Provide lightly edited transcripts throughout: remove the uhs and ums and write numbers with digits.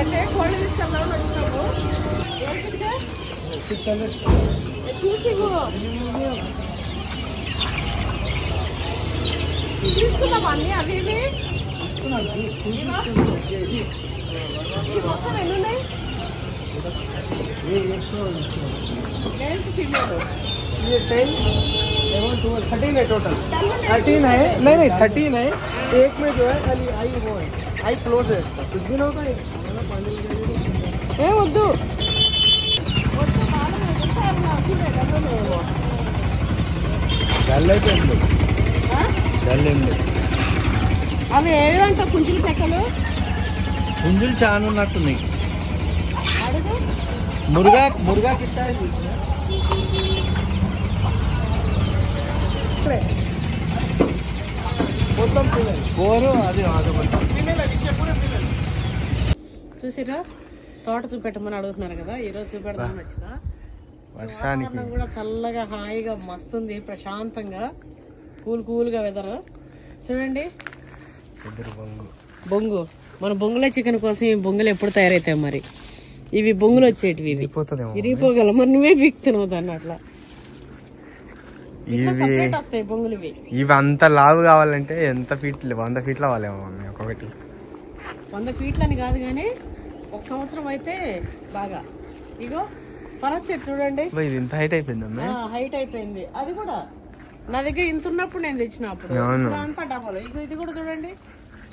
అయితే కోళ్ళు తీసుకెళ్దామని వచ్చినాము. చూసి తీసుకుందాం అన్ని అవి ఇవి మొత్తం ఎన్ని ఉన్నాయి? मेल्स फीमेल ये 10 11 12 13 है टोटल 13 है नहीं 13 है एक में जो है खाली आई वो है आई क्लोज है कुछ भी ना होता है ఏ వద్దు వద్దు బాగా వెళ్తారు నా చూడే గంటలో గల్లైతే ఉంది గల్లెండి అవి ఏదంట పుంజులు పెట్టలు పుంజులు చాలా ఉన్నట్టున్నాయి అడుగు मुर्गा कितना है చూసిరా తోట చూపెట్టమని అడుగుతున్నారు కదా ఈరోజు చూపెడదామని వచ్చిన వర్షానికి కూడా చల్లగా హాయిగా మస్తుంది ప్రశాంతంగా కూల్గా వెదర్ చూడండి బొంగు మన బొంగుల చికెన్ కోసం ఈ బొంగులు ఎప్పుడు తయారవుతాయి మరి ఇవి బొంగులు వచ్చేటివి ఇరిగిపోగల మరి నువ్వే పీక్తున్నావు దాన్ని అట్లా వస్తాయి బొంగులు ఇవి అంత లావు కావాలంటే ఎంత ఫీట్లు 100 ఫీట్లు అవ్వాలేమో ఒక్కొక్కటి 100 ఫీట్లని కాదు కానీ 1 సంవత్సరం అయితే బాగా ఇగో పరచ్ చెట్టు చూడండి ఇది ఇంత హైట్ అయిపోయింది హైట్ అయిపోయింది అది కూడా నా దగ్గర ఇంత ఉన్నప్పుడు నేను తెచ్చినప్పుడు అంతా డబ్బాలు ఇగో ఇది కూడా చూడండి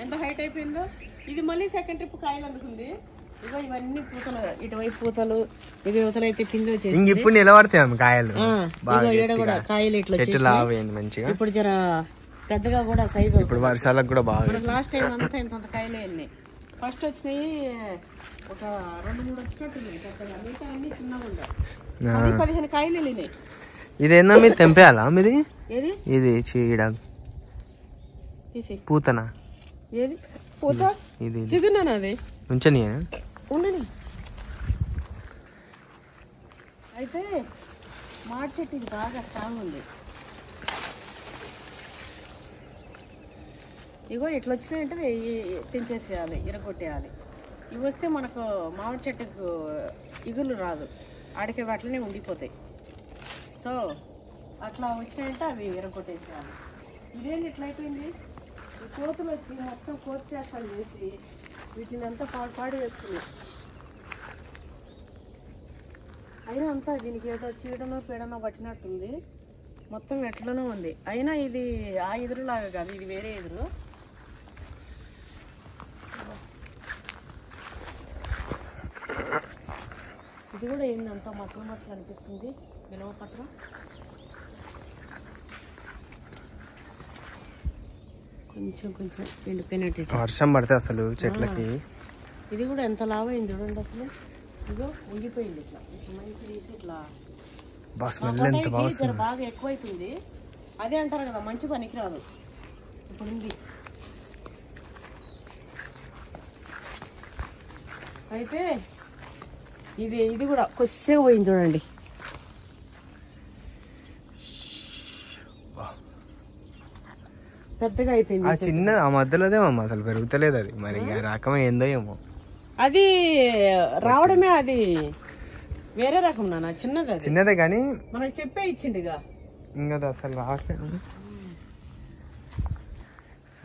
ఎంత హైట్ అయిపోయిందో ఇది మళ్ళీ సెకండ్ ట్రిప్ కాయలు అందుకుంది ఇగో ఇవన్నీ పూతలు ఇటువైపు పూతలు ఇక యువతలు అయితే పిండి వచ్చేసి ఇప్పుడు నిలబడతాయి కాయలు కూడా కాయలు ఇట్లా మంచిగా ఇప్పుడు జర పెద్దగా కూడా సైజు ఇప్పుడు వర్షాలకు కూడా బాగా లాస్ట్ టైం అంతా ఇంత కాయలే వెళ్ళినాయి ఫస్ట్ వచ్చినాయి ఒక 2-3 వచ్చినట్టు పెద్దగా మిగతా అన్ని చిన్నగా ఉండే 15 కాయలు వెళ్ళినాయి ఇదేనా మీరు తెంపేయాలా మీది ఏది ఇది చీడ పూతనా ఏది పూత ఇది చిగురునా అది ఉంచని ఉండని అయితే మాడి చెట్టు ఇది బాగా స్ట్రాంగ్ ఉంది ఇగో ఇట్లా వచ్చినాయంటే తెంచేసేయాలి ఇరగొట్టేయాలి ఇవి వస్తే మనకు మామిడి చెట్టుకు ఇగులు రాదు ఆడికి అట్లనే ఉండిపోతాయి సో అట్లా వచ్చినాయంటే అవి ఇరగొట్టేసేయాలి ఇదేంటి ఇట్లా అయిపోయింది కోతులు వచ్చి మొత్తం కోతి చేస్తాను చేసి వీటిని అంతా పాడు వేస్తున్నాయి అయినా అంతా దీనికి ఏదో చీడనో పీడనో పట్టినట్టుంది మొత్తం ఎట్లనో ఉంది అయినా ఇది ఆ ఎదురులాగా కాదు ఇది వేరే ఎదురు ఇది కూడా ఏంది అంతా మచ్చలు అనిపిస్తుంది విలువ పత్రం కొంచెం ఎండిపోయినట్టు వర్షం పడితే అసలు చెట్లకి ఇది కూడా ఎంత లావు అయింది చూడండి అసలు ఇదో ఉండిపోయింది ఇట్లా మంచి తీసి ఇట్లా బాగా ఎక్కువైతుంది అదే అంటారు కదా మంచి పనికిరాదు ఇప్పుడు ఉంది అయితే ఇది కూడా కొద్దిసేపు పోయింది చూడండి పెద్దగా అయిపోయింది చిన్న ఆ మధ్యలోదే అసలు పెరుగుతలేదు అది మరి రకం ఏందో ఏమో అది రావడమే అది వేరే రకం నాన్న చిన్నదే కానీ మనకు చెప్పే ఇచ్చిండిగా ఇంకా అసలు రావట్లేదు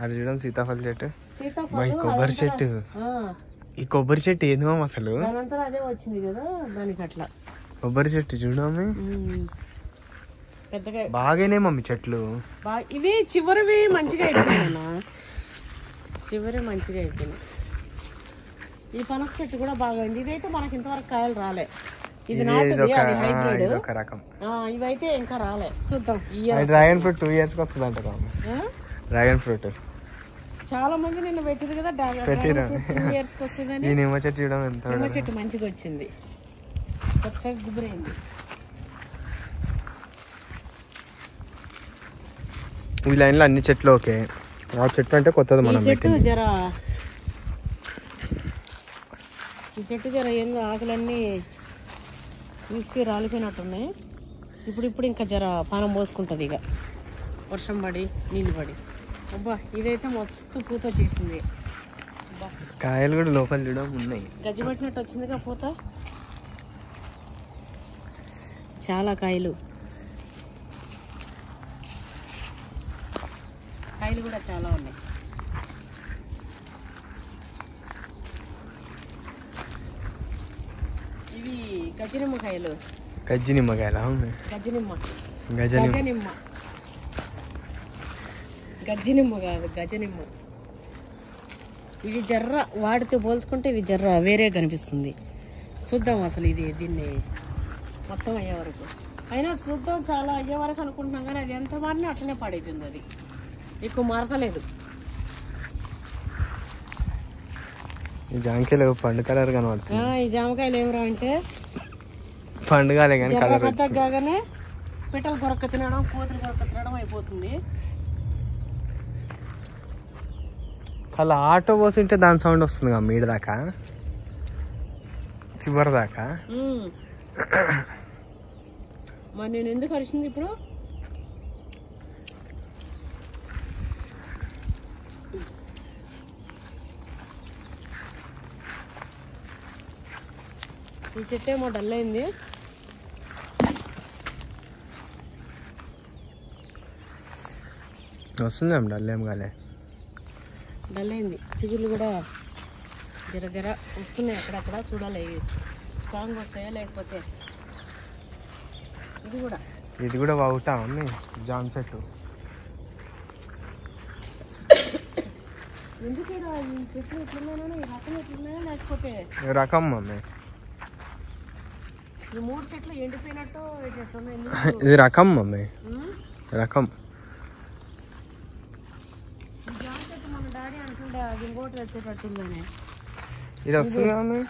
అది చూడండి సీతాఫల చెట్టు కొబ్బరి చెట్టు ఈ కొబ్బరి చెట్టు ఏందో అసలు అదే వచ్చింది కదా దానికి అట్లా కొబ్బరి చెట్టు చూడమే పెద్దగా బాగానే మమ్మీ చెట్లు ఇవి చివరివి మంచిగా అయిపోయినాయి చివరి మంచిగా అయిపోయినాయి ఈ పనస చెట్టు కూడా బాగుంది ఇదైతే మనకి ఇంతవరకు కాయలు రాలే ఇది నాటుది అది హైబ్రిడ్ ఇవైతే ఇంకా రాలే చూద్దాం డ్రాగన్ ఫ్రూట్ 2 years వస్తుంది అంట డ్రాగన్ ఫ్రూట్ చాలా మంది నిన్న పెట్టింది కదా డ్రాగన్ ఫ్రూట్ 2 years వస్తుందని నిమ్మ చెట్టు చూడడం ఎంత నిమ్మ చెట్టు మంచిగా వచ్చింది పచ్చగా గుబురైంది ఈ లైన్లో అన్ని చెట్లు ఓకే ఆ చెట్టు అంటే కొత్తది మనం ఈ చెట్టు జర ఏందో ఆకులన్నీ తీసుకు రాలిపోయినట్టున్నాయి ఇప్పుడు ఇంకా జర పానం పోసుకుంటుంది ఇక వర్షం పడి నీళ్ళు పడి అబ్బా ఇదైతే మస్తు పూత చేసింది అబ్బా కాయలు కూడా లోపల చూడడం ఉన్నాయి. గజ్జి పట్టినట్టు వచ్చిందిగా పూత. చాలా కాయలు కూడా చాలా ఉన్నాయి. ఇవి గజ్జి నిమ్మకాయలు. గజ్జి నిమ్మకాయలు. గజ్జి నిమ్మ కాదు, గజనిమ్మ. ఇది జర్ర వాడితో పోల్చుకుంటే ఇది జర్ర వేరే కనిపిస్తుంది. చూద్దాం అసలు దీన్ని మొత్తం అయ్యే వరకు. అయినా చూద్దాం, చాలా అయ్యే వరకు అనుకుంటున్నాం కానీ అది ఎంత మారినా అట్లనే పాడైతుంది. అది ఎక్కువ మారతలేదు. ఈ జామకాయలు పండు కలర్ కనబడుతుంది. ఈ జామకాయలు ఏమరా అంటే పండుగాలే కానీ పెద్దగానే పిట్టలు కొరక్క తినడం, కోతులు కొరక్క తినడం అయిపోతుంది. అలా ఆటో పోతుంటే దాని సౌండ్ వస్తుంది కదా మీడ దాకా, చివరి దాకా. మరి నేను ఎందుకు అరిచింది ఇప్పుడు? ఈ చెట్టు ఏమో డల్ అయింది. వస్తుంది డల్ ఏం కాలే, డల్ అయింది. చిగుళ్ళు కూడా జర జర వస్తున్నాయి అక్కడక్కడ. చూడాలి స్ట్రాంగ్ వస్తాయా లేకపోతే. ఇది కూడా బాగుంటా ఉంది జామ చెట్లు. ఎందుకు ఈ చెట్లు ఎట్లున్నాయో, ఈ రకం ఎట్లున్నాయో లేకపోతే రకం మమ్మీ. ఈ 3 చెట్లు ఎండిపోయినట్టు ఇది రకం మమ్మీ, రకం. మన డాడీ అంటుండే అది ఇంకోటి వచ్చేటట్టుందని. ఇది వస్తుంది మమ్మీ.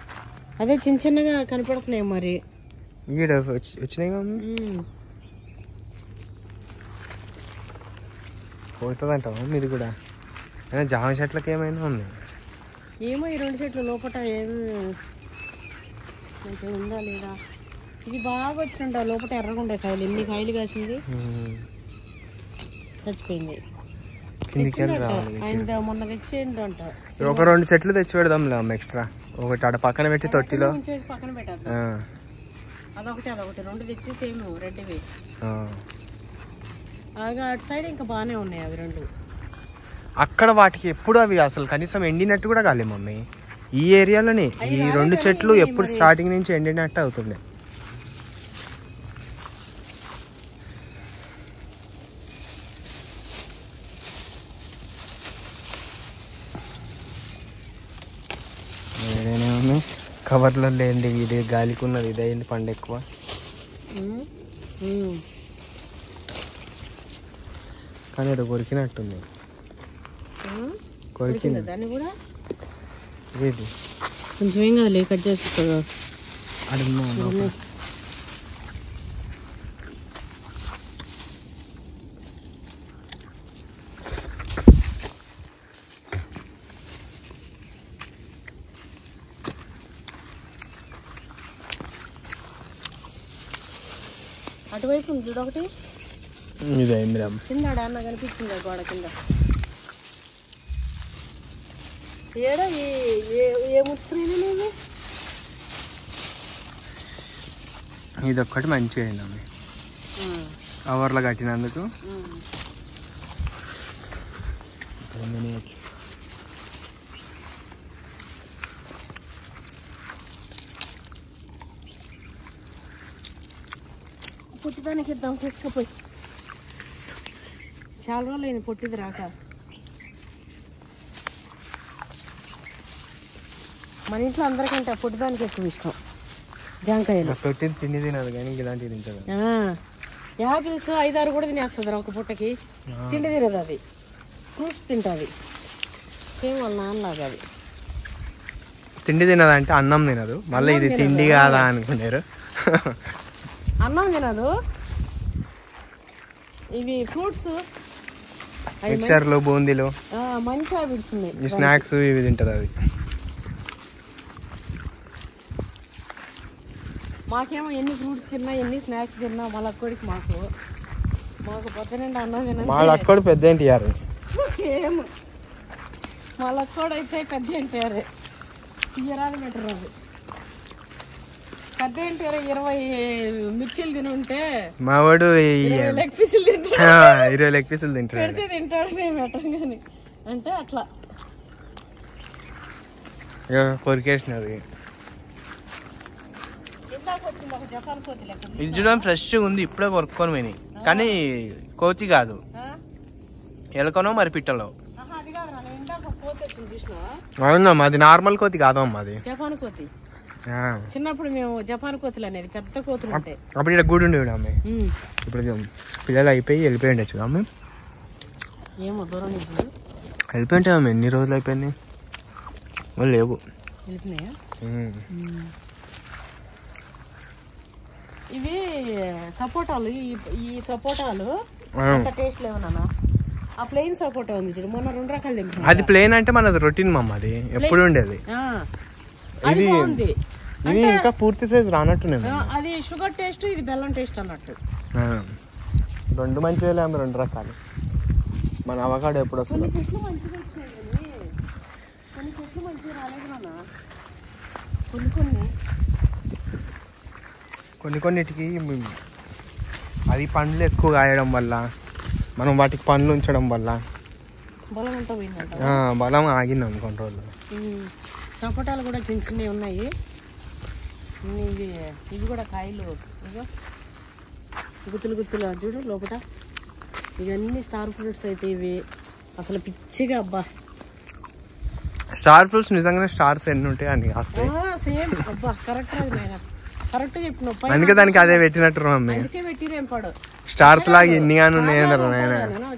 అదే చిన్న చిన్నగా కనపడుతున్నాయి మరి. ఈడ వచ్చినాయి మమ్మీ. పోతుందంట మమ్మీ ఇది కూడా. అయినా జామ చెట్లకి ఏమైనా ఉంది ఏమో. ఈ 2 చెట్లు లోపల ఏమి మంచిగా ఉందా లేదా. ఇది బాగా వచ్చినంట లోపల ఎర్రగుండే కాయలు. ఎన్ని కాయలు కాసింది, చచ్చిపోయింది. ఆయన మొన్న తెచ్చేంట. ఒక 2 చెట్లు తెచ్చి పెడదాంలే అమ్మ ఎక్స్ట్రా. ఒకటి ఆడ పక్కన పెట్టి తొట్టిలో పక్కన పెట్టద్దు. అదొకటి 2 తెచ్చి సేమ్ రెడ్డివి. అలాగా అటు సైడ్ ఇంకా బాగానే ఉన్నాయి అవి 2. అక్కడ వాటికి ఎప్పుడు అవి అసలు కనీసం ఎండినట్టు కూడా కాలే మమ్మీ. ఈ ఏరియాలోనే ఈ 2 చెట్లు ఎప్పుడు స్టార్టింగ్ నుంచి ఎండినట్టు అవుతుండే. వేరేనే కవర్లో లేండి. ఇది గాలికి ఉన్నది, ఇదైంది పండు ఎక్కువ. కానీ అది కొరికినట్టుంది. కొరికింది దాన్ని కూడా. ఇది కొంచెం ఏం కాదు, కట్ చేసి అటువైపు చూడొకటి. ఇదైంది కింద అన్న కనిపించింది గోడ కింద. ఏడా ఏముచ్చుకున్నాయి. ఇది ఒక్కటి మంచిగా అయిందమ్మ కవర్లో కట్టినందుకు. పుట్టిదానికి ఇద్దాం తీసుకుపోయి. చాలా రోజులు అయింది పొట్టిది రాక. మన ఇంట్లో అందరికంటే పుట్టిదానికి ఎక్కువ ఇష్టం జాంకాయలు. పొట్టిది తిండి తినదు కానీ ఇలాంటివి తింటుంది. యాపిల్స్ 5-6 కూడా తినేస్తుంది ఒక పుట్టకి. తిండి తినదు అది, ఫ్రూట్స్ తింటుంది. సేమ్ వాళ్ళ నాన్నలాగా అది. తిండి తినదంటే అన్నం తినదు. మళ్ళీ ఇది తిండి కాదా అనుకున్నారు. అన్నం తినదు. ఇవి ఫ్రూట్స్, మిక్చర్లు, బూందీలు, మంచి హ్యాబిట్స్ ఉన్నాయి. స్నాక్స్ ఇవి తింటుంది అది. మాకేమో ఎన్ని ఫ్రూట్స్ తిన్నా, ఎన్ని స్నాక్స్ తిన్నా, మళ్ళీ అక్కడికి మాకు పొద్దునండి అన్నం తిన్నా. వాళ్ళ అక్కడ పెద్ద ఏంటి యారు సేమ్ మళ్ళీ కూడా అయితే పెద్ద ఎన్టీఆర్ తీయరాదు బెటర్ అది. పెద్ద ఎన్టీఆర్ 20 మిర్చీలు తిని ఉంటే మా వాడు 20 లెగ్ పీసులు తింటాడు. 20 లెగ్ పీసులు తింటాడు. పెడితే తింటాడు, మేము పెట్టం కానీ. అంటే అట్లా కొరికేసినది. ఇందాక వచ్చింది ఒక జపాన్ కోతి లెక్క. ఇది చూడడం ఫ్రెష్ ఉంది, ఇప్పుడే కొరుక్కొని పోయినాయి. కానీ కోతి కాదు, ఎలకనో మరి పిట్టలో. అది కాదు నాన్న, ఇందాక ఒక కోతి వచ్చింది చూసినావా? అవునమ్మా, అది నార్మల్ కోతి కాదమ్మా, అది జపాన్ కోతి. చిన్నప్పుడు మేము జపాన్ కోతులు అనేది పెద్ద కోతులు ఉంటాయి. అప్పుడు ఇక్కడ గూడు ఉండేవి అమ్మాయి. ఇప్పుడు పిల్లలు అయిపోయి వెళ్ళిపోయి ఉండొచ్చు అమ్మాయి. ఏమో దూరం నుంచి వెళ్ళిపోయి ఉంటాయి అమ్మాయి. ఎన్ని రోజులు అయిపోయింది, వాళ్ళు లేవు. వెళ్ళిపోయినాయా? ఇవి సపోటాలు. ఈ సపోటాలు అంత టేస్ట్ లేవు నాన్న. ఆ ప్లెయిన్ సపోటా ఉంది చూడు, మొన్న 2 రకాలు తింటున్నా. అది ప్లెయిన్ అంటే మనది రొటీన్ మమ్మ, అది ఎప్పుడు ఉండేది. ఇది బాగుంది. ఇది ఇంకా పూర్తి సైజ్ రానట్టునేది. అది షుగర్ టేస్ట్, ఇది బెల్లం టేస్ట్ అన్నట్టు. 2 మంచిగా లేము, 2 రకాలు. మన అవకాడో ఎప్పుడు వస్తుంది? కొన్ని చెట్లు మంచిగా వచ్చినాయి కానీ కొన్ని చెట్లు మంచిగా రాలేదు నాన్న. కొన్నిటికి అది పండ్లు ఎక్కువ కాయడం వల్ల, మనం వాటికి పండ్లు ఉంచడం వల్ల బలం అంతా పోయిందంట. బలం ఆగింది కొన్ని రోజులు. సపోటాలు కూడా చిన్న చిన్నవి ఉన్నాయి. ఇవి కూడా కాయలు ఇగో గుత్తులు గుత్తులు చూడు లోపల. ఇవన్నీ స్టార్ ఫ్రూట్స్ అయితే ఇవి అసలు పిచ్చిగా. అబ్బా, స్టార్ ఫ్రూట్స్ నిజంగానే స్టార్స్ ఎన్ని ఉంటాయి అని వస్తాయి. సేమ్. అబ్బా కరెక్ట్, అది నేను కరెక్ట్ చెప్పిన. అందుకే దానికి అదే పెట్టినట్టు మమ్మీ. అందుకే పెట్టిరేం పాడు స్టార్స్ లాగా ఇన్ని గాను ఉన్నాయి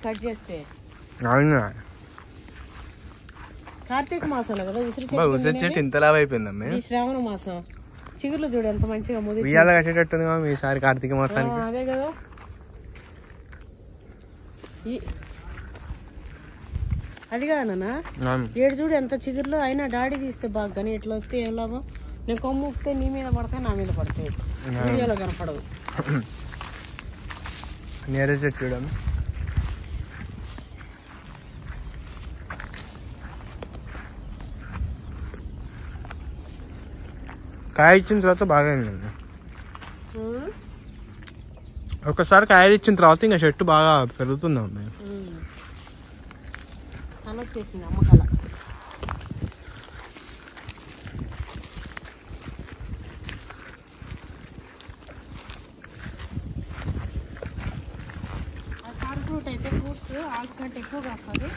కట్ చేస్తే. అవునా, కార్తీక మాసంలో కదా ఉసిరి చెట్టు ఇంతలా అయిపోయిందమ్మ. ఈ శ్రావణ మాసం చిగుర్లు చూడు ఎంత మంచిగా ముదిరి ఉయ్యాల కట్టేటట్టుంది ఈసారి కార్తీక మాసానికి. అదే కదా. అది కాదన్నా, 7 చూడు ఎంత చిగుర్లు అయినా. డాడీ తీస్తే బాగా, కానీ ఎట్లా వస్తే ఏం లాభం? నేను కొమ్ము ఊపితే నీ మీద పడతాయి, నా మీద పడతాయి, వీడియోలో కనపడవు. నేరే చెట్టు చూడము. కాయ ఇచ్చిన తర్వాత బాగా అయింది. ఒకసారి కాయలు ఇచ్చిన తర్వాత ఇంకా చెట్టు బాగా పెరుగుతుంది అమ్మాయి. వచ్చేసింది అమ్మకాల. స్టార్ ఫ్రూట్ అయితే ఫ్రూట్స్ ఆకు కంటే ఎక్కువగా వస్తుంది,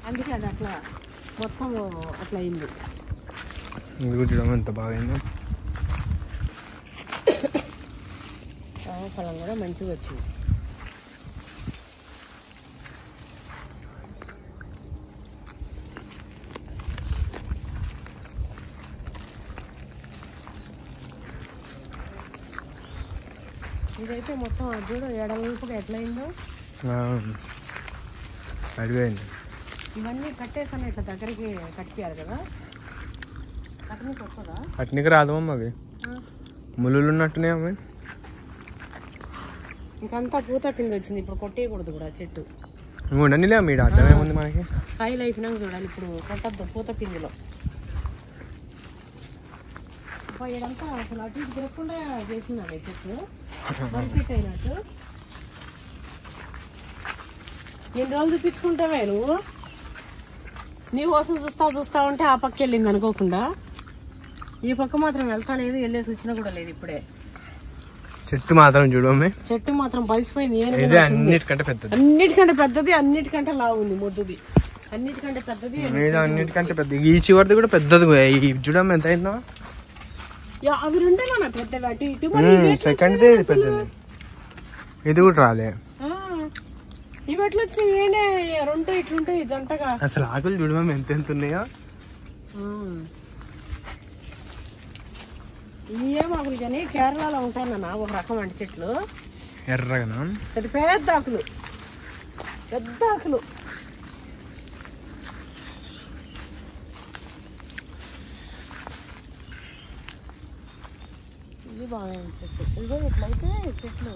అందుకే అది అట్లా మొత్తం అట్లా అయింది. ఇది చూడడం ఎంత బాగైందో. ఫలం కూడా మంచిగా వచ్చింది. ఇదైతే మొత్తం చూడు ఎడల్పుగా ఎట్లయిందో. అడిపోయింది. ఇవన్నీ కట్టేసాను, ఇట్లా దగ్గరికి కట్ చేయాలి కదా. కట్టనికి వస్తుందా? కట్టనికి రాదు అమ్మ, అవి ముళ్ళు ఉన్నట్టునే అమ్మాయి. ఇంకంతా పూత పిండి వచ్చింది, ఇప్పుడు కొట్టేయకూడదు కూడా చెట్టు. ఉండనిలే మీడ అర్థమేముంది మనకి. కాయలు అయిపోయినాక చూడాలి, ఇప్పుడు కొట్టద్దు పూత పిండిలో. ఇదంతా అసలు అటు ఇటు తిరగకుండా చేసిందండి చెట్టు, బర్ఫెక్ట్ అయినట్టు. ఎన్ని రోజులు చూపించుకుంటావే నువ్వు? నీ కోసం చూస్తా ఉంటే ఆ పక్క వెళ్ళింది అనుకోకుండా, ఈ పక్క మాత్రం వెళ్తా లేదు, వెళ్ళేసి వచ్చినా కూడా లేదు. ఇప్పుడే చెట్టు మాత్రం చూడమే, చెట్టు మాత్రం బలిసిపోయింది. అన్నిటికంటే పెద్దది, అన్నిటికంటే లావు ఉంది మొద్దుది, అన్నిటికంటే పెద్దది, అన్నిటికంటే పెద్దది. ఈ చివరిది కూడా పెద్దది. చూడమ్మ ఎంత అయిందో. అవి రెండేనా పెద్దవి? అటు ఇటు సెకండ్ పెద్దది, ఇది కూడా రాలే. ఇవి ఎట్లా వచ్చినాయి? 2 ఇట్లుంటాయి జంటగా. అసలు ఆకులు చూడమేమో ఎంత ఉన్నాయో. ఏం ఆకులు కానీ కేరళలో ఉంటాయన్న ఒక రకం అంటే చెట్లు ఎర్రగా పెద్ద ఆకులు, పెద్ద ఆకులు. ఇది బాగా చెట్టు. ఇదిగో ఇట్లయితే చెట్లు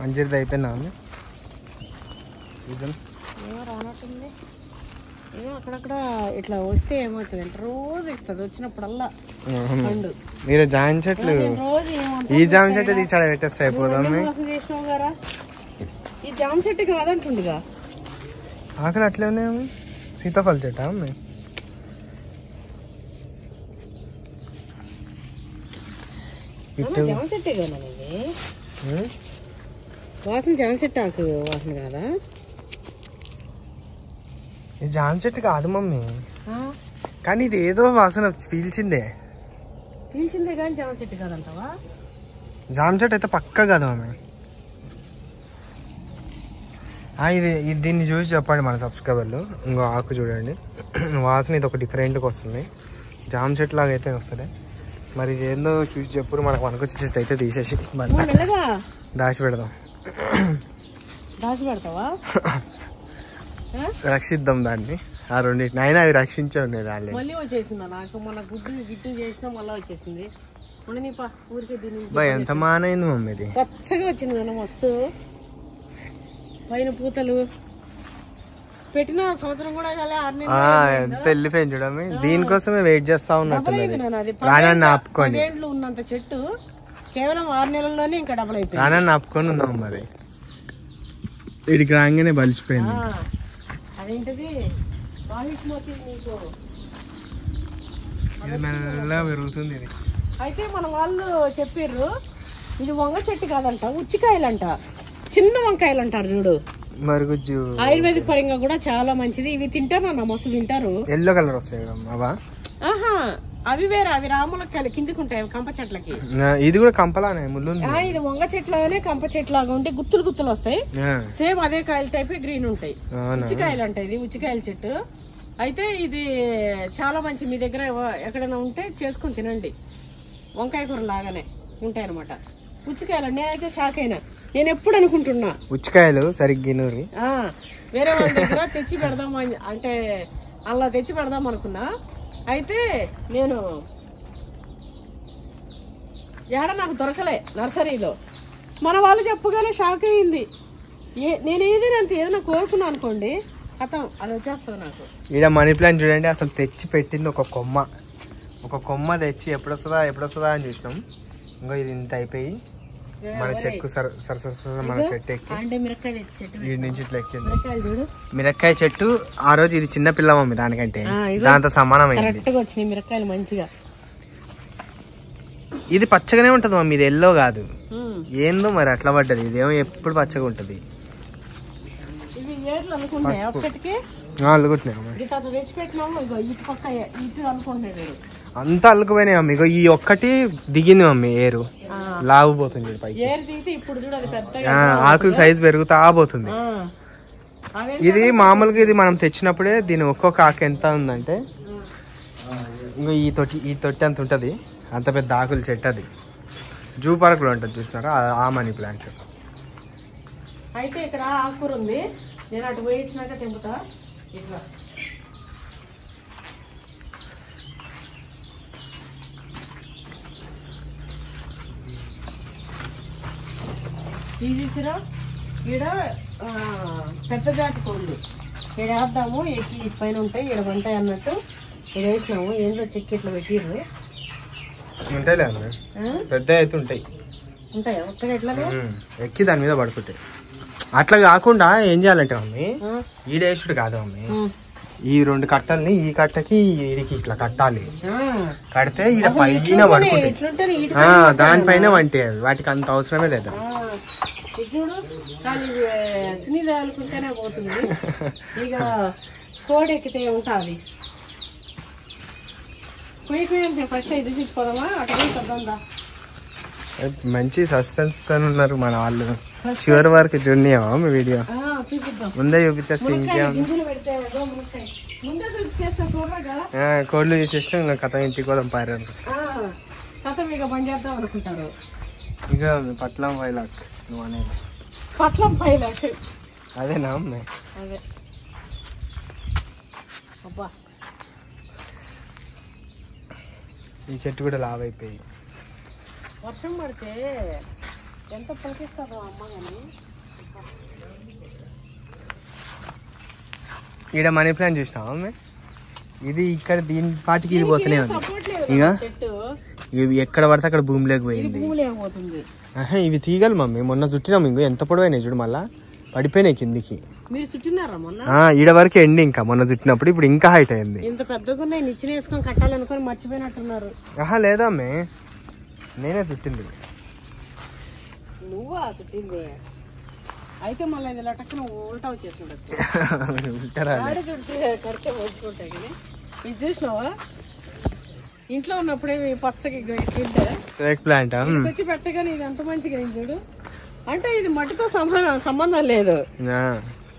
అంజీర్ది అయిపోయిందా ఏమో రానట్టుంది. ఏమో అక్కడక్కడ ఇట్లా వస్తే ఏమవుతుంది అంటే రోజు ఇస్తుంది వచ్చినప్పుడల్లా పండు. మీరు జామ చెట్లు రోజు ఈ జామ చెట్టు తీసాడ పెట్టేస్తే అయిపోదాం. చేసినావు గారా ఈ జామ చెట్టు కాదంటుండగా ఆకలి అట్లే ఉన్నాయా? సీతాఫల చెట్టా జామ చెట్టే కదా ఇది. వాసన జామ చెట్టు ఆకు వాసన కాదా? ఇది జామ చెట్టు కాదు మమ్మీ, కానీ ఇది ఏదో వాసన పీల్చిందే. పీల్చిందే కానీ జామ చెట్టు కాదంటావా? జామ చెట్టు అయితే పక్కా కాదు మమ్మీ. ఇది దీన్ని చూసి చెప్పండి మన సబ్స్క్రైబర్లు. ఇంకో ఆకు చూడండి, వాసన ఇది ఒక డిఫరెంట్గా వస్తుంది. జామ చెట్టు లాగా అయితే వస్తుంది. మరి ఇది ఏందో చూసి చెప్పుడు. మనకు వనకొచ్చే చెట్టు అయితే తీసేసి దాచి పెడదాం. దాచి పెడతావా? రక్షిద్దాం దాన్ని. ఆ రెండింటిని అయినా అవి రక్షించే ఉన్నాయి దాన్ని. మళ్ళీ వచ్చేసిందా నాకు? మన గిట్టు చేసినా మళ్ళీ వచ్చేసింది. ఊరికే దీన్ని ఎంత మానైంది మమ్మీ, ఇది పచ్చగా వచ్చింది కదా మస్తు. పైన పూతలు పెట్టిన సంవత్సరం కూడా ఎంత వెళ్ళిపోయింది చూడమే. దీనికోసమే వెయిట్ చేస్తా ఉన్నట్టు. రానని ఆపుకొని ఉన్నంత చెట్టు కేవలం 6 నెలల్లోనే ఇంకా డబల్ అయిపోయింది. రానని ఆపుకొని ఉందాం. మరి ఇడికి రాగానే బలిసిపోయింది. అదేంటిది ఇది మెల్లగా పెరుగుతుంది. ఇది అయితే మన వాళ్ళు చెప్పారు ఇది వంగ చెట్టు కాదంట, ఉచ్చికాయలంట, చిన్న వంకాయలు అంటారు చూడు. మరుగుజ్జు ఆయుర్వేదిక్ పరంగా కూడా చాలా మంచిది. ఇవి తింటారు అన్న, మస్తు తింటారు. ఎల్లో కలర్ వస్తాయి అవా? ఆహా, అవి వేరే, అవి రాములకాయలు కిందికి ఉంటాయి కంప చెట్లకి. ఇది కూడా కంపలానే ముళ్ళు. ఇది వంగ చెట్లాగానే కంప చెట్లాగా ఉంటే గుత్తులు గుత్తులు వస్తాయి. సేమ్ అదే కాయల టైప్ గ్రీన్ ఉంటాయి. ఉచ్చికాయలు అంటాయి. ఇది ఉచ్చికాయల చెట్టు. అయితే ఇది చాలా మంచి. మీ దగ్గర ఎక్కడైనా ఉంటే చేసుకుని తినండి. వంకాయ కూర లాగానే ఉంటాయి అనమాట ఉచ్చికాయలు. నేనైతే షాక్ అయినా. నేను ఎప్పుడు అనుకుంటున్నా ఉచ్చికాయలు సరిగ్గా వేరే వాళ్ళ దగ్గర తెచ్చి పెడదాం అంటే అలా తెచ్చి పెడదాం అనుకున్నా. అయితే నేను ఏడ నాకు దొరకలే నర్సరీలో. మన వాళ్ళు చెప్పగానే షాక్ అయ్యింది. నేను ఏదైనా కోరుకున్నా అనుకోండి, అతం అది వచ్చేస్తుంది నాకు. ఈడ మనీ ప్లాంట్ చూడండి, అసలు తెచ్చి పెట్టింది ఒక కొమ్మ తెచ్చి ఎప్పుడొస్తుందా అని చూసినాం. ఇంకో ఇది ఇంత అయిపోయి మన చెక్కు మన చెట్టు ఎక్కి వీడి నుంచి ఇట్లా ఎక్కింది. మిరక్కాయ చెట్టు ఆ రోజు ఇది చిన్న పిల్ల మమ్మీ, దానికంటే దాంతో సమానమైంది. వచ్చినాయి మిరక్కాయలు మంచిగా. ఇది పచ్చగానే ఉంటది మమ్మీ, ఇది ఎల్లో కాదు. ఏందో మరి అట్లా పడ్డది. ఇదేమో ఎప్పుడు పచ్చగా ఉంటది. అంతా అల్లుకుపోయినాయి మమ్మీ. ఈ ఒక్కటి దిగింది మమ్మీ, ఏరు లాగుపోతుంది పైకి. ఆకులు సైజు పెరుగుతా పోతుంది. ఇది మామూలుగా ఇది మనం తెచ్చినప్పుడే దీని ఒక్కొక్క ఆకు ఎంత ఉందంటే ఇంకా ఈ తొట్టి అంత ఉంటది. అంత పెద్ద ఆకులు చెట్టు అది. జూ పార్క్ లో ఉంటుంది చూసినారా, ఆ మనీ ప్లాంట్. అయితే ఇక్కడ ఆకుకూర ఉంది. నేను అటు పోయి ఇచ్చినాక తెంపుతా. ఇట్లా తీసిరా. ఈడ పెద్ద జాతి కోళ్ళు ఈడ వేద్దాము. ఎక్కి పైన ఉంటాయి, ఈడ ఉంటాయి అన్నట్టు ఈడ వేసినాము. ఏందో చెక్కి ఇట్లా పెట్టిర్రు. ఉంటాయిలే పెద్ద అయితే ఉంటాయి. ఉంటాయా ఒక్కగా ఎట్లాగా ఎక్కి దాని మీద పడుకుంటాయి. అట్లా కాకుండా ఏం చేయాలంటే మమ్మీ, ఈడేసుడు కాదు మమ్మీ, ఈ 2 కట్టల్ని ఈ కట్టకి ఈడికి ఇట్లా కట్టాలి. కడితే ఈడ పైన పడుకుంటాయి. దానిపైన వంటి వాటికి అంత అవసరమే లేదా. చూడు కానీ చునీదాలుకుంటేనే పోతుంది. ఇక కోడి ఎక్కితే ఉంటుంది. పోయి ఫస్ట్ ఇది చూసిపోదామా? అటు చూద్దా. మంచి సస్పెన్స్ తో ఉన్నారు మన వాళ్ళు. చివరి వరకు చూడనియా మీ వీడియో? ముందే చూపించారు. కోళ్ళు చూసేస్తే ఇంకా కథ ఇంటికి పోదాం పారు అనుకుంటారు. ఇక పట్లం 5 లాక్ నువ్వు అనేది. పట్లం 5 లాక్ అదేనా అమ్మాయి? అదే. అబ్బా ఈ చెట్టు కూడా లావ్ అయిపోయి వర్షం పడితే ఎంత పలికిస్తుందో అమ్మ కానీ. ఈడ మనీ ప్లాంట్ చూసినావా ఇది ఇక్కడ దీని పాటికి ఇది పోతూనే ఉంది సపోర్ట్ లేదు ఇక చెట్టు, ఇవి ఎక్కడ పడితే అక్కడ భూమిలోకి ఇది పోయింది. భూమిలేకపోతుంది. ఇవి తీగలు మమ్మీ మొన్న చుట్టినాం ఇంకో ఎంత పొడవైనాయి చూడు మళ్ళా పడిపోయినాయి కిందికి. మీరు చుట్టినారా మొన్న? ఈడ వరకు ఎండి ఇంకా మొన్న చుట్టినప్పుడు ఇప్పుడు ఇంకా హైట్ అయింది. ఇంత పెద్దగా ఉన్నాయి, నిచ్చిన వేసుకొని కట్టాలనుకొని మర్చిపోయినట్టున్నారు. లేదా అమ్మే నేనే చుట్టింది. నువ్వా చుట్టింది? అయితే మళ్ళీ ఇది లటక్కన ఉల్టా వచ్చేసి ఉండొచ్చు. ఆడ చుట్టి కడితే మంచుకుంటాయి కానీ ఇది చూసినావా? ఇంట్లో ఉన్నప్పుడే పచ్చకి ప్లాంట్ వచ్చి పెట్టగానే ఇది అంత మంచిగా అయింది చూడు. అంటే ఇది మట్టితో సంబంధం లేదు,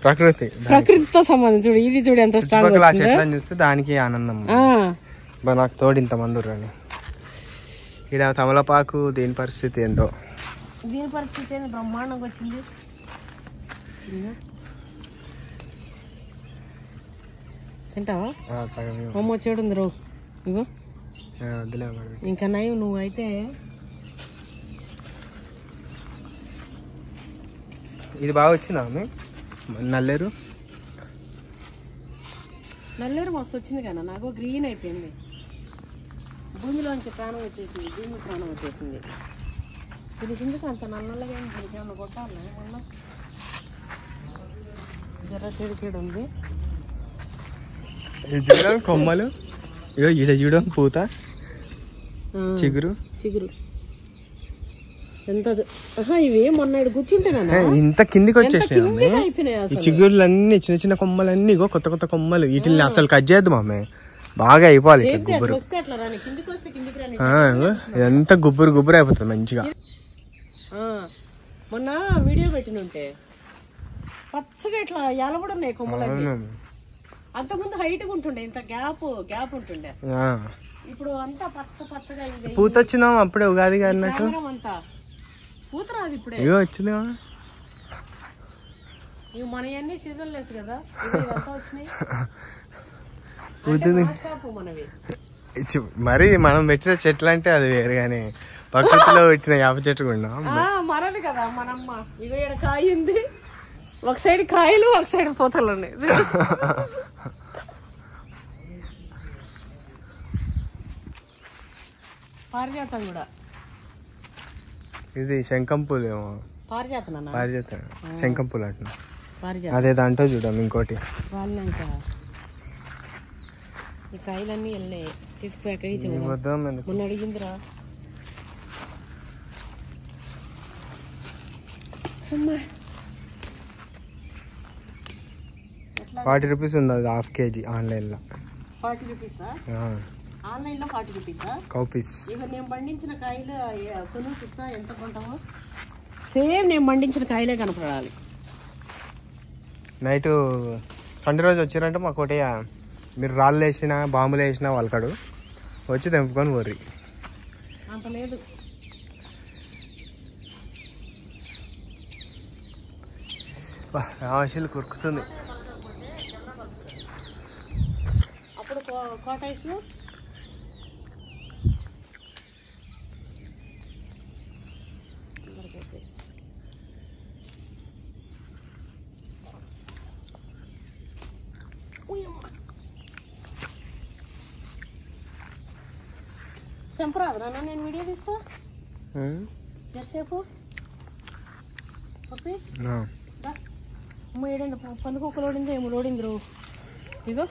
ప్రకృతితో సంబంధం. చూడు ఇది చూడు ఎంత స్ట్రాంగ్ చూస్తే దానికి ఆనందం. నాకు తోడు ఇంతమంది ఉర్రని. ఇక్కడ తమలపాకు దీని పరిస్థితి ఏందో. దీని పరిస్థితి ఏంది? బ్రహ్మాండంగా వచ్చింది. తింటావా? అమ్మ చూడుంది రో. ఇగో ఇంకా నయం. నువ్వైతే ఇది బాగా వచ్చిందా నల్లేరు? నల్లేరు మస్తు వచ్చింది కదా. నాకు గ్రీన్ అయిపోయింది. భూమిలోంచి ప్రాణం వచ్చేసింది, భూమి ప్రాణం వచ్చేసింది. దీనికి ఎందుకు అంత నల్లగా దీనికి ఏమన్నా కొట్టాలి? మొన్న జర చెడు ఉంది. కొమ్మలు ఇగో ఈడ చూడడం పూత చిగురు ఎంత. ఇవి మొన్న కూర్చుంటేనా ఇంత కిందికి వచ్చేసాయి. ఈ చిగురులన్నీ చిన్న చిన్న కొమ్మలన్నీ ఇగో కొత్త కొత్త కొమ్మలు. వీటిని అసలు కట్ చేయద్దు మామే, బాగా అయిపోవాలి. గుబ్బురు ఎంత గుబ్బురు గుబ్బురు అయిపోతుంది మంచిగా. మొన్న వీడియో పెట్టినుంటే పచ్చగా ఇట్లా ఎలబడి ఉన్నాయి కొమ్మలన్నీ. అంతకుముందు హైట్ ఉంటుండే, ఇంత గ్యాప్ ఉంటుండే. ఇప్పుడు అంతా పచ్చగా పూత వచ్చినా అప్పుడే ఉగాది అన్నట్టు అంతా పూత రాదు ఇప్పుడే. ఇగో వచ్చింది ఇవి మనవన్నీ సీజన్ లెస్ కదా, ఇదంతా వచ్చినాయి. మనవి మరి మనం పెట్టిన చెట్లు అంటే అది వేరు, కానీ ప్రకృతిలో పెట్టిన యాప చెట్టు కూడా మనది కదా మనమ్మ. ఇగో ఇక్కడ కాయ ఉంది, ఒక సైడ్ కాయలు ఒక సైడ్ పూతలు ఉన్నాయి. పారిజాతం కూడా. ఇది శంఖం పూలు ఏమో. పారిజాతం శంఖం పూలు అంటున్నా. అదే దాంట్లో చూద్దాం ఇంకోటి. వాళ్ళంక ఈ కాయలన్నీ వెళ్ళినాయి, తీసుకుపోయాక మొన్న అడిగిందిరా. 40 రూపీస్ ఉంది అది హాఫ్ కేజీ ఆన్లైన్ లో. 40 రూపీసా? ఆన్లైన్ లో 40 రూపీసా? కౌపీస్. ఇక నేను పండించిన కాయలు కొను చెప్తా ఎంత కొంటామో. సేమ్ నేను పండించిన కాయలే కనపడాలి. నైట్ సండే రోజు వచ్చారంటే మాకు ఒకటి మీరు రాళ్ళు వేసినా బాంబులు వేసినా వాళ్ళకాడు వచ్చి తెంపుకొని పోర్రి. అంత లేదు. రామశీలు కురుకుతుంది. అప్పుడు కోటైస్లో తెంపరాదు నాన్న, నేను వీడియో తీస్తా జర్సేపు. ఓకే అమ్మ ఏడండి పందుకొక్క లోడింది ఏమో లోడింది రో. ఇగో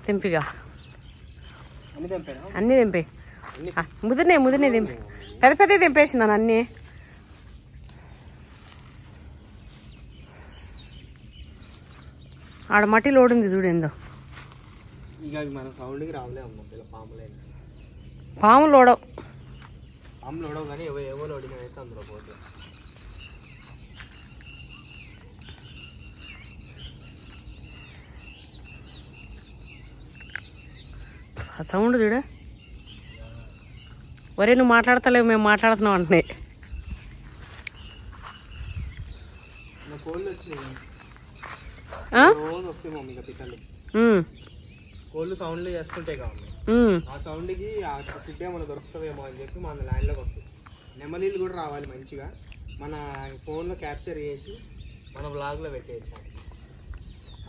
తెంపిగా అన్నీ తెంపే. ముదిరినే తెంపి పెద్ద పెద్ద తెంపేసినాను అన్నీ. ఆడ మట్టి లోడింది చూడేందో. పాములు లోడవు. ఆ సౌండ్ చూడ. ఒరే నువ్వు మాట్లాడతలేవు, మేము మాట్లాడుతున్నావు అంటున్నాయి. కోళ్ళు వచ్చినాయి రోజు వస్తాయి మమ్మీ ఇక పిట్టలు. కోళ్ళు సౌండ్లు చేస్తుంటాయి కదా ఆ సౌండ్కి ఆ ఫుడ్ ఏమైనా దొరుకుతుందేమో అని చెప్పి మన ల్యాండ్లోకి వస్తుంది. నెమలీలు కూడా రావాలి మంచిగా, మన ఫోన్లో క్యాప్చర్ చేసి మన బ్లాగ్లో పెట్టేయచ్చు.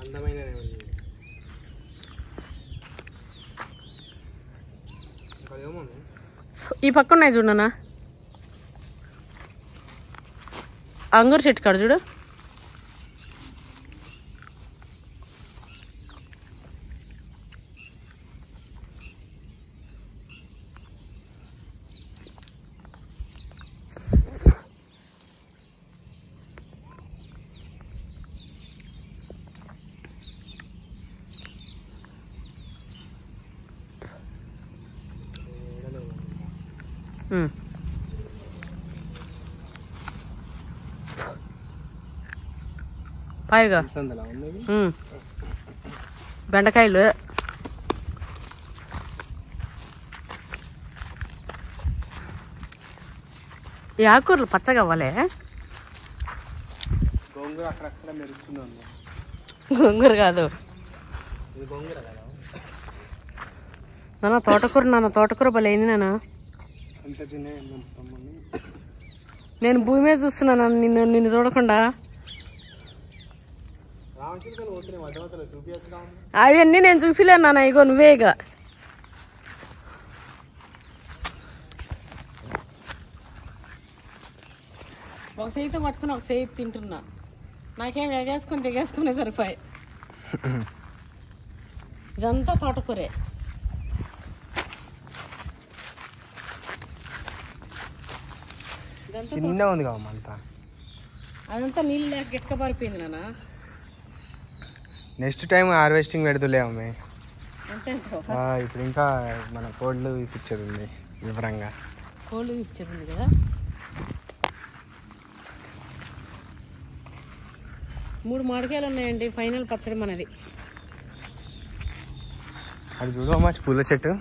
అందమైన నెమలీలు అదేమో ఈ పక్క ఉన్నాయి చూడనా, అంగూరు చెట్టు కాడ చూడు. పైగా బెండకాయలు ఈ ఆకుకూరలు పచ్చగా అవ్వలే. గోంగూర అక్కడక్కడ మెరుస్తుంది. గోంగూర కాదు ఇది గోంగూర కదా. నాన్న తోటకూర భలే అయింది నాన్న. అంత చిన్న నేను భూమి మీద చూస్తున్నాను నిన్ను చూడకుండా. రామచిలుకలు పోతున్నాయి మధ్య మధ్యలో చూపించచ్చు. అవన్నీ నేను చూపిలేను నాన్న, ఇగో నువ్వే. ఇక ఒక చేయితో పట్టుకుని ఒక చేయి తింటున్నా. నాకేం ఎగేసుకొని దిగేసుకునే సరిపోయి. ఇదంతా తోటకూరే. చిన్న ఉంది కదా అంతా. అదంతా నీళ్ళు లేక గిట్క పారిపోయింది నాన్న. నెక్స్ట్ టైం హార్వెస్టింగ్ పెడుతులే అమ్మే. అంటే ఇప్పుడు ఇంకా మన కోళ్ళు ఇప్పించేది ఉంది వివరంగా. కోళ్ళు ఇచ్చేది ఉంది కదా. 3 మామిడికాయలు ఉన్నాయండి. ఫైనల్ పచ్చడి మనది. అది చూడు అమ్మా పూల చెట్టు.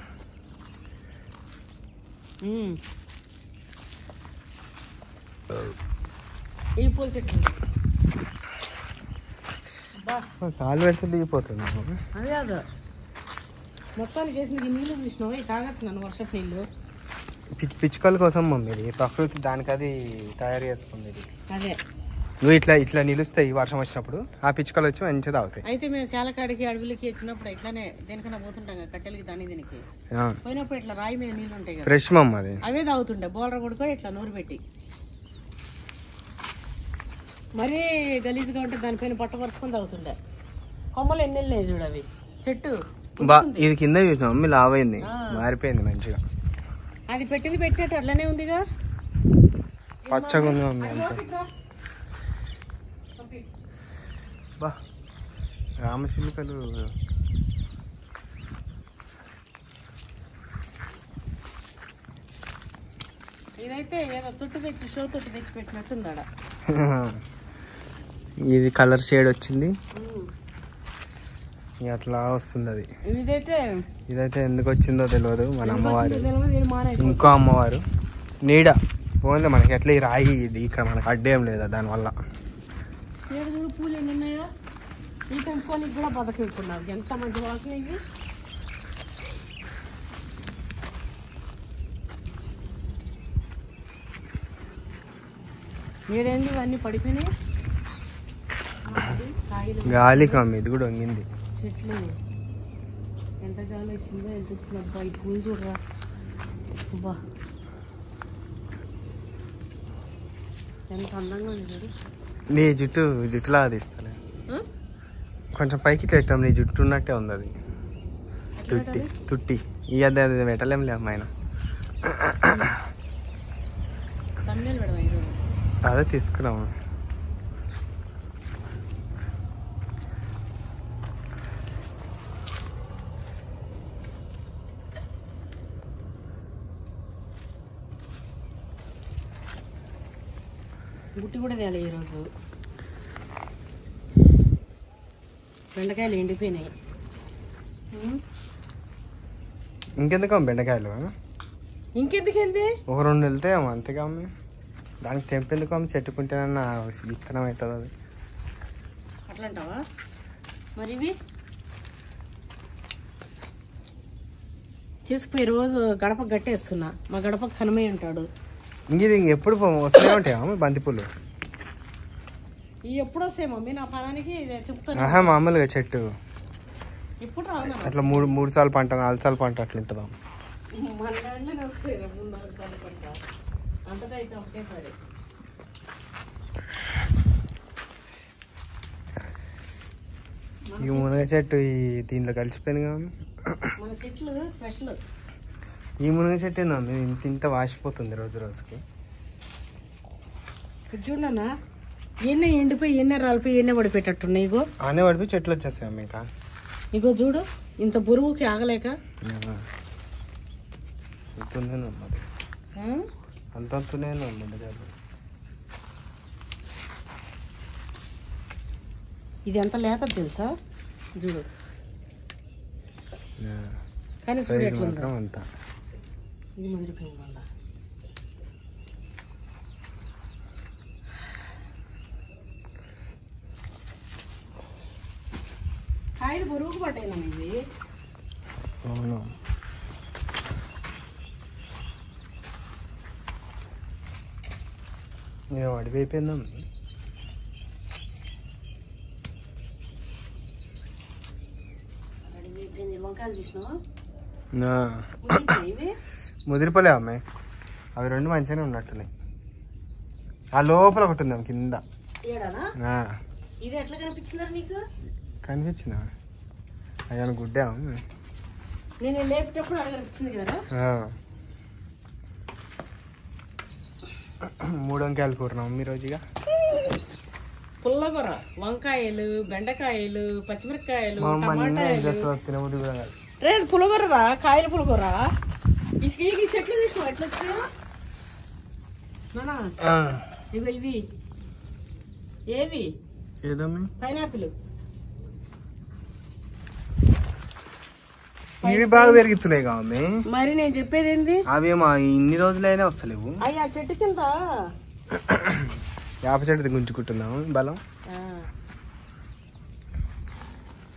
ఈ పూల చెట్టు కాలు పెడితే దిగిపోతుంది. అదే కాదు మొత్తాన్ని చేసిన ఈ నీళ్ళు చూసినావా, తాగచ్చు నన్ను వర్షపు నీళ్ళు. పిచ్చుకల కోసం మమ్మీది, ప్రకృతి దానికి అది తయారు చేసుకుంది. అదే నువ్వు ఇట్లా నిలుస్తాయి వర్షం వచ్చినప్పుడు, ఆ పిచ్చుకలు వచ్చి మంచిగా తాగుతాయి. అయితే మేము చాలకాడికి అడవులకి వచ్చినప్పుడు ఇట్లానే దేనికన్నా పోతుంటాం కదా, కట్టెలకి దీనికి పోయినప్పుడు ఇట్లా రాయి మీద నీళ్ళు ఉంటాయి కదా, ఫ్రెష్ మమ్మ అది అవే తాగుతుండే. బోలర కొడుకొని ఇట్లా నూరు పెట్టి. మరీ గలీజ్గా ఉంటే దానిపైన పట్ట పరుచుకొని తాగుతుండే. కొమ్మలు ఎన్ని వెళ్ళినాయి చూడు అవి. చెట్టు ఇది కింద చూసినా మమ్మీ లావైంది, మారిపోయింది మంచిగా. అది పెట్టింది పెట్టేట్టు అట్లనే ఉందిగా, పచ్చగా ఉంది మమ్మీ అంతా. బా రామచిలుకలు ఇదైతే ఏదో తొట్టు తెచ్చి షో తొట్టు తెచ్చి పెట్టినట్టుందాడ. ఇది కలర్ షేడ్ వచ్చింది అట్లా వస్తుంది. అది ఇదైతే ఎందుకు వచ్చిందో తెలియదు. మన అమ్మవారు, ఇంకో అమ్మవారు నీడ పోయింది మనకి. ఎట్లా ఈ రాయి ఇది ఇక్కడ మనకు అడ్డేం లేదా దానివల్ల. పూలు ఎన్ని ఉన్నాయో ఈ తెంపుకోనికి కూడా బతకెక్కున్నారు. ఎంత మంచి వాసన ఇది. ఏడేంది ఇవన్నీ పడిపోయినాయి. గాలి కమ్మి ఇది కూడా వంగింది. చెట్లు ఎంత గాలి వచ్చిందో, ఎంత వచ్చిందో. అబ్బా ఈ పూలు చూడరా. అబ్బా ఎంత అందంగా ఉంది చూడు. నీ జుట్టులా తీస్తాను కొంచెం పైకి పెట్టాం. నీ జుట్టు ఉన్నట్టే ఉంది అది. తుట్టి ఇక అది పెట్టలేం అమ్మాయిన. అదే తీసుకురాము. గుట్టి కూడా తేలే ఈరోజు. బెండకాయలు ఎండిపోయినాయి. ఇంకెందుకు బెండకాయలు? ఇంకెందుకేంది, ఒక 2 వెళ్తే అంతేగా అమ్మ. దానికి తెంపేందుకు అమ్మ, చెట్టుకుంటేనన్నా విత్తనం అవుతుంది అది. అట్లంటావా? మరి ఇవి తీసుకుపోయి రోజు గడప గట్టేస్తున్నా. మా గడప కనమయ్య ఉంటాడు. ఇది ఎప్పుడు వస్తూనే ఉంటాయా బంతిపూలు? ఇవి ఎప్పుడు వస్తాయి మమ్మీ నా పొలానికి చెప్తాను. ఆహా, మామూలుగా చెట్టు ఎప్పుడు రావు అట్లా మూడు సార్లు పంట 4 సార్లు పంట అట్లా ఉంటుందా? మన దాంట్లోనే వస్తాయి 3-4 సార్లు పంట. అంతటా అయితే ఒకేసారి. ఈ మునగ చెట్టు దీంట్లో కలిసిపోయింది కదా మన చెట్లు స్పెషల్. ఈ మునగ చెట్టు ఏందా ఇంత వాసిపోతుంది రోజు రోజుకి. చూడన్నా ఎన్నే ఎండిపోయి ఎన్నే రాలిపోయి ఎన్నే పడిపోయేటట్టున్నాయి. ఇగో ఆనే పడిపోయి చెట్లు వచ్చేస్తాయి అమ్మ. ఇంకా ఇగో చూడు, ఇంత బురువుకి ఆగలేక అంతనే ఇది ఎంత లేత తెలుసా? చూడు కానీ చూడు ఎట్లుందో. అంతా ఇది మందిపోయింది మళ్ళా. కాయలు బరువుకు పడ్డాయి ఇవి. అవును. నేను అడిగిపోయిందా? వంకాయలు చూసినావా? ముదిరిపోలే అమ్మాయి. అవి 2 మంచిగానే ఉన్నట్టున్నాయి. ఆ లోపల ఒకటి ఉంది కింద. ఇది ఎట్లా కనిపించిందా నీకు? కనిపించిందా? అయ్యాను గుడ్డా. నేను లేపేటప్పుడు అక్కడ కనిపించింది కదా. 3 వంకాయలు కూరనాం మీ రోజుగా. పుల్లగూర, వంకాయలు, బెండకాయలు, పచ్చిమిరపకాయలు, రేపు పులగూరరా, కాయలు పులగూర. ఈ చెట్లు తీసుకో ఎట్లా వచ్చాయో. ఇవి ఇవి ఏవి? పైనాపిల్. ఇవి బాగా పెరుగుతున్నాయి కావమ్మి. మరి నేను చెప్పేది ఏంది? అవేమో ఇన్ని రోజులైనా వస్తలేవు. అయ్యా చెట్టు కింద వేప చెట్టు గుంజుకుంటున్నాము బలం.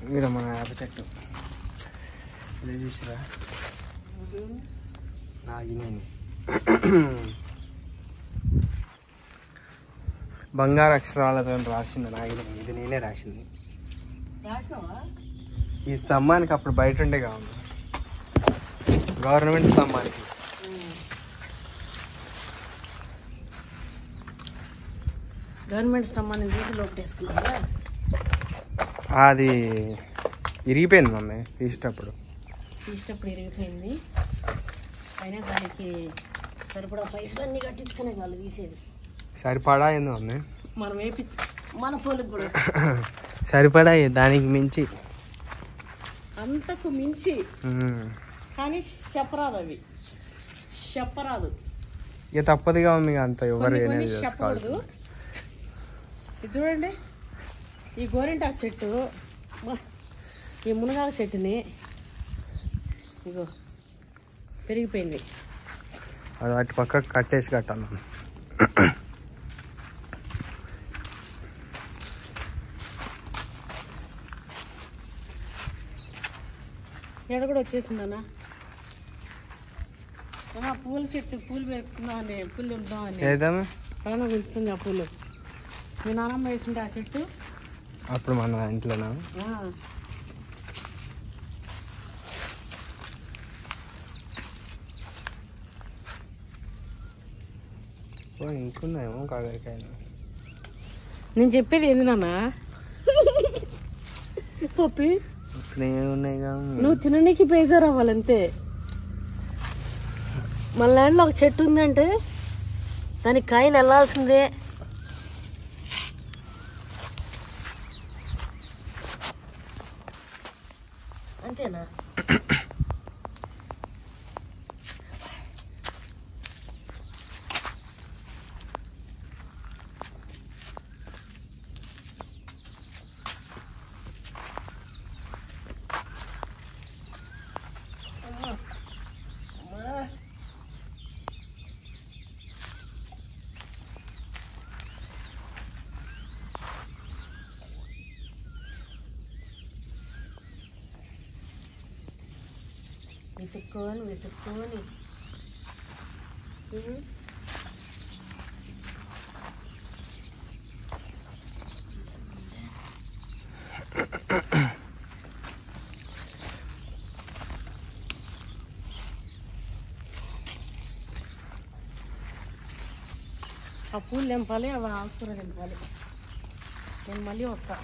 ఇక్కడ మన వేప చెట్టు చూసిరా నాగినేని. బంగారు అక్షరాలతో రాసింది నాగినేని. ఇది నేనే రాసింది. ఈ స్తంభానికి అప్పుడు బయట ఉండే కావాలి, గవర్నమెంట్ స్తంభానికి. గవర్నమెంట్ స్తంభాన్ని తీసి లోపేసుకున్నా. అది ఇరిగిపోయింది మమ్మీ తీసేటప్పుడు. ఇరిగిపోయింది. అయినా దానికి సరిపడా పైసలు అన్ని కట్టించుకునే వాళ్ళు తీసేది. సరిపడా అయింది మమ్మీ. మనం వేపించి మన పోలికి కూడా సరిపడా దానికి మించి అంతకు మించి. కానీ చెప్పరాదు, అవి చెప్పరాదు. ఇక తప్పదుగా మమ్మీ. అంత ఎవరు చెప్పకూడదు. ఇది చూడండి, ఈ గోరింటాకు చెట్టు, ఈ మునగాకు చెట్టుని ఇగో పెరిగిపోయింది. అది అటు పక్కకు కట్టేసి కట్టాలి. ఎడ కూడా వచ్చేసిందన్నా. పూల చెట్టు పూలు పెరుకుతుందామని, పూలు తెంపుదామని ప్రాణం పెంచుతుంది ఆ పూలు. మీ నాన్నమ్మ వేసింటే ఆ చెట్టు అప్పుడు మన ఇంట్లోనా. ఇంకున్నాయేమో కాకరకాయలు. నేను చెప్పేది ఏంది నాన్న? పప్పి ఉన్నాయి. నువ్వు తినడానికి బేజారు అవ్వాలంతే. మన ల్యాండ్లో ఒక చెట్టు ఉందంటే దానికి కాయలు వెళ్ళాల్సిందే. అంతేనా? వెతుక్కొని వెతుక్కొని ఆ పూలు తెంపాలి, అవి ఆకుకూర తెంపాలి. నేను మళ్ళీ వస్తా,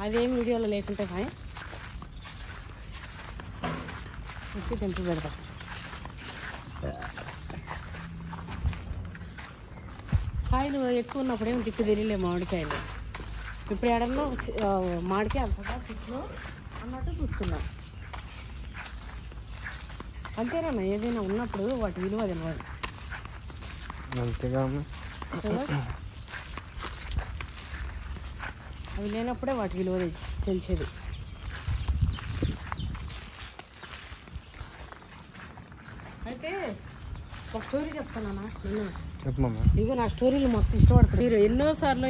అదేం వీడియోలో లేకుంటే హాయ్ వచ్చి తెంపి పెడతా. కాయలు ఎక్కువ ఉన్నప్పుడు ఏమి దిక్కు తెలియలే మామిడికాయలు. ఇప్పుడు ఎడన్నా మామిడికాయ అంతగా తిట్లు అన్నట్టు చూస్తున్నా. అంతేనా, ఏదైనా ఉన్నప్పుడు వాటి విలువ తెలియదు. అంతేగా అవి లేనప్పుడే వాటి విలువ తెలిసేది. అయితే ఒక స్టోరీ చెప్తానా నేను. చెప్పమ్మా. ఇగో నా స్టోరీలు మస్తు ఇష్టపడతారు మీరు. ఎన్నోసార్లు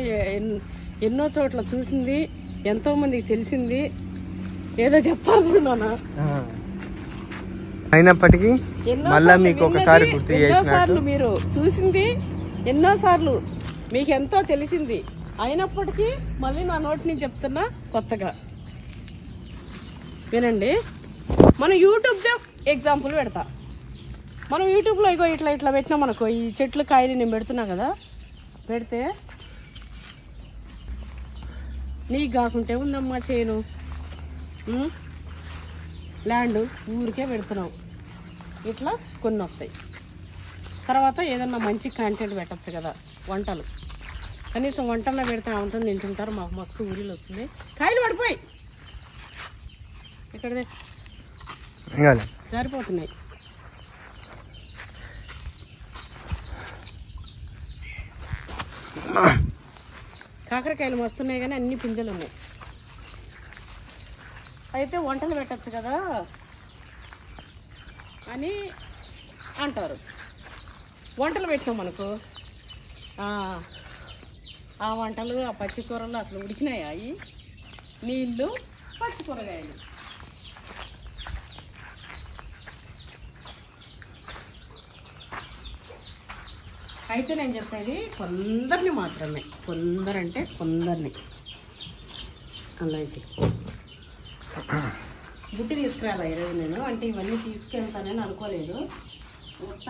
ఎన్నో చోట్ల చూసింది, ఎంతో మందికి తెలిసింది, ఏదో చెప్తాను అయినప్పటికీ మళ్ళా మీకు ఒకసారి గుర్తు ఎన్నోసార్లు మీరు చూసింది, ఎన్నోసార్లు మీకు ఎంతో తెలిసింది, అయినప్పటికీ మళ్ళీ నా నోటి నుంచి చెప్తున్నా కొత్తగా వినండి. మనం యూట్యూబ్లో ఎగ్జాంపుల్ పెడతా. మనం యూట్యూబ్లో ఇగో ఇట్లా ఇట్లా పెట్టినాం అనుకో, ఈ చెట్లు కాయలు నేను పెడుతున్నా కదా, పెడితే నీకు కాకుంటే ఉందమ్మా చేను ల్యాండ్ ఊరికే పెడుతున్నావు, ఇట్లా కొన్ని వస్తాయి. తర్వాత ఏదన్నా మంచి కంటెంట్ పెట్టచ్చు కదా, వంటలు కనీసం వంటల్లో పెడితే వంటలు తింటుంటారు. మాకు మస్తు ఊరిలో వస్తుంది. కాయలు పడిపోయి ఇక్కడ జారిపోతున్నాయి. కాకరకాయలు మస్తున్నాయి కానీ అన్ని పిందెలు ఉన్నాయి. అయితే వంటలు పెట్టచ్చు కదా అని అంటారు. వంటలు పెట్టినాం అనుకో, ఆ వంటలు ఆ పచ్చి కూరలు అసలు ఉడికినాయా, అవి నీళ్ళు పచ్చి కూరగాయలు. అయితే నేను చెప్పేది కొందరిని మాత్రమే, కొందరంటే కొందరిని. అలా వేసి బుట్టి తీసుకురాలా ఈరోజు నేను, అంటే ఇవన్నీ తీసుకెళ్తానని అనుకోలేదు. మొత్త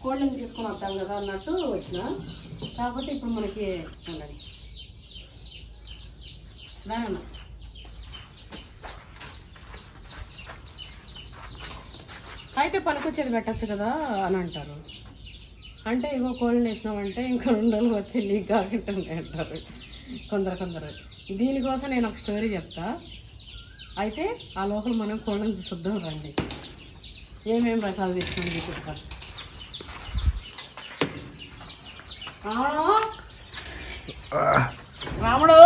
కోళ్ళని తీసుకొని వస్తాం కదా అన్నట్టు వచ్చిన. కాకపోతే ఇప్పుడు మనకి ఉండాలి దానన్నా. అయితే పనికొచ్చేది పెట్టచ్చు కదా అని అంటారు. అంటే ఇంకో కోళ్ళని వేసినామంటే ఇంకా 2 రోజులు పోతే నీకు కాకుంటుంది అంటారు కొందరు. దీనికోసం నేను ఒక స్టోరీ చెప్తా. అయితే ఆ లోపల మనం కోళ్ళని చూద్దాం రండి, ఏమేమి రకాలు తీసుకొని చెప్తా. రాముడు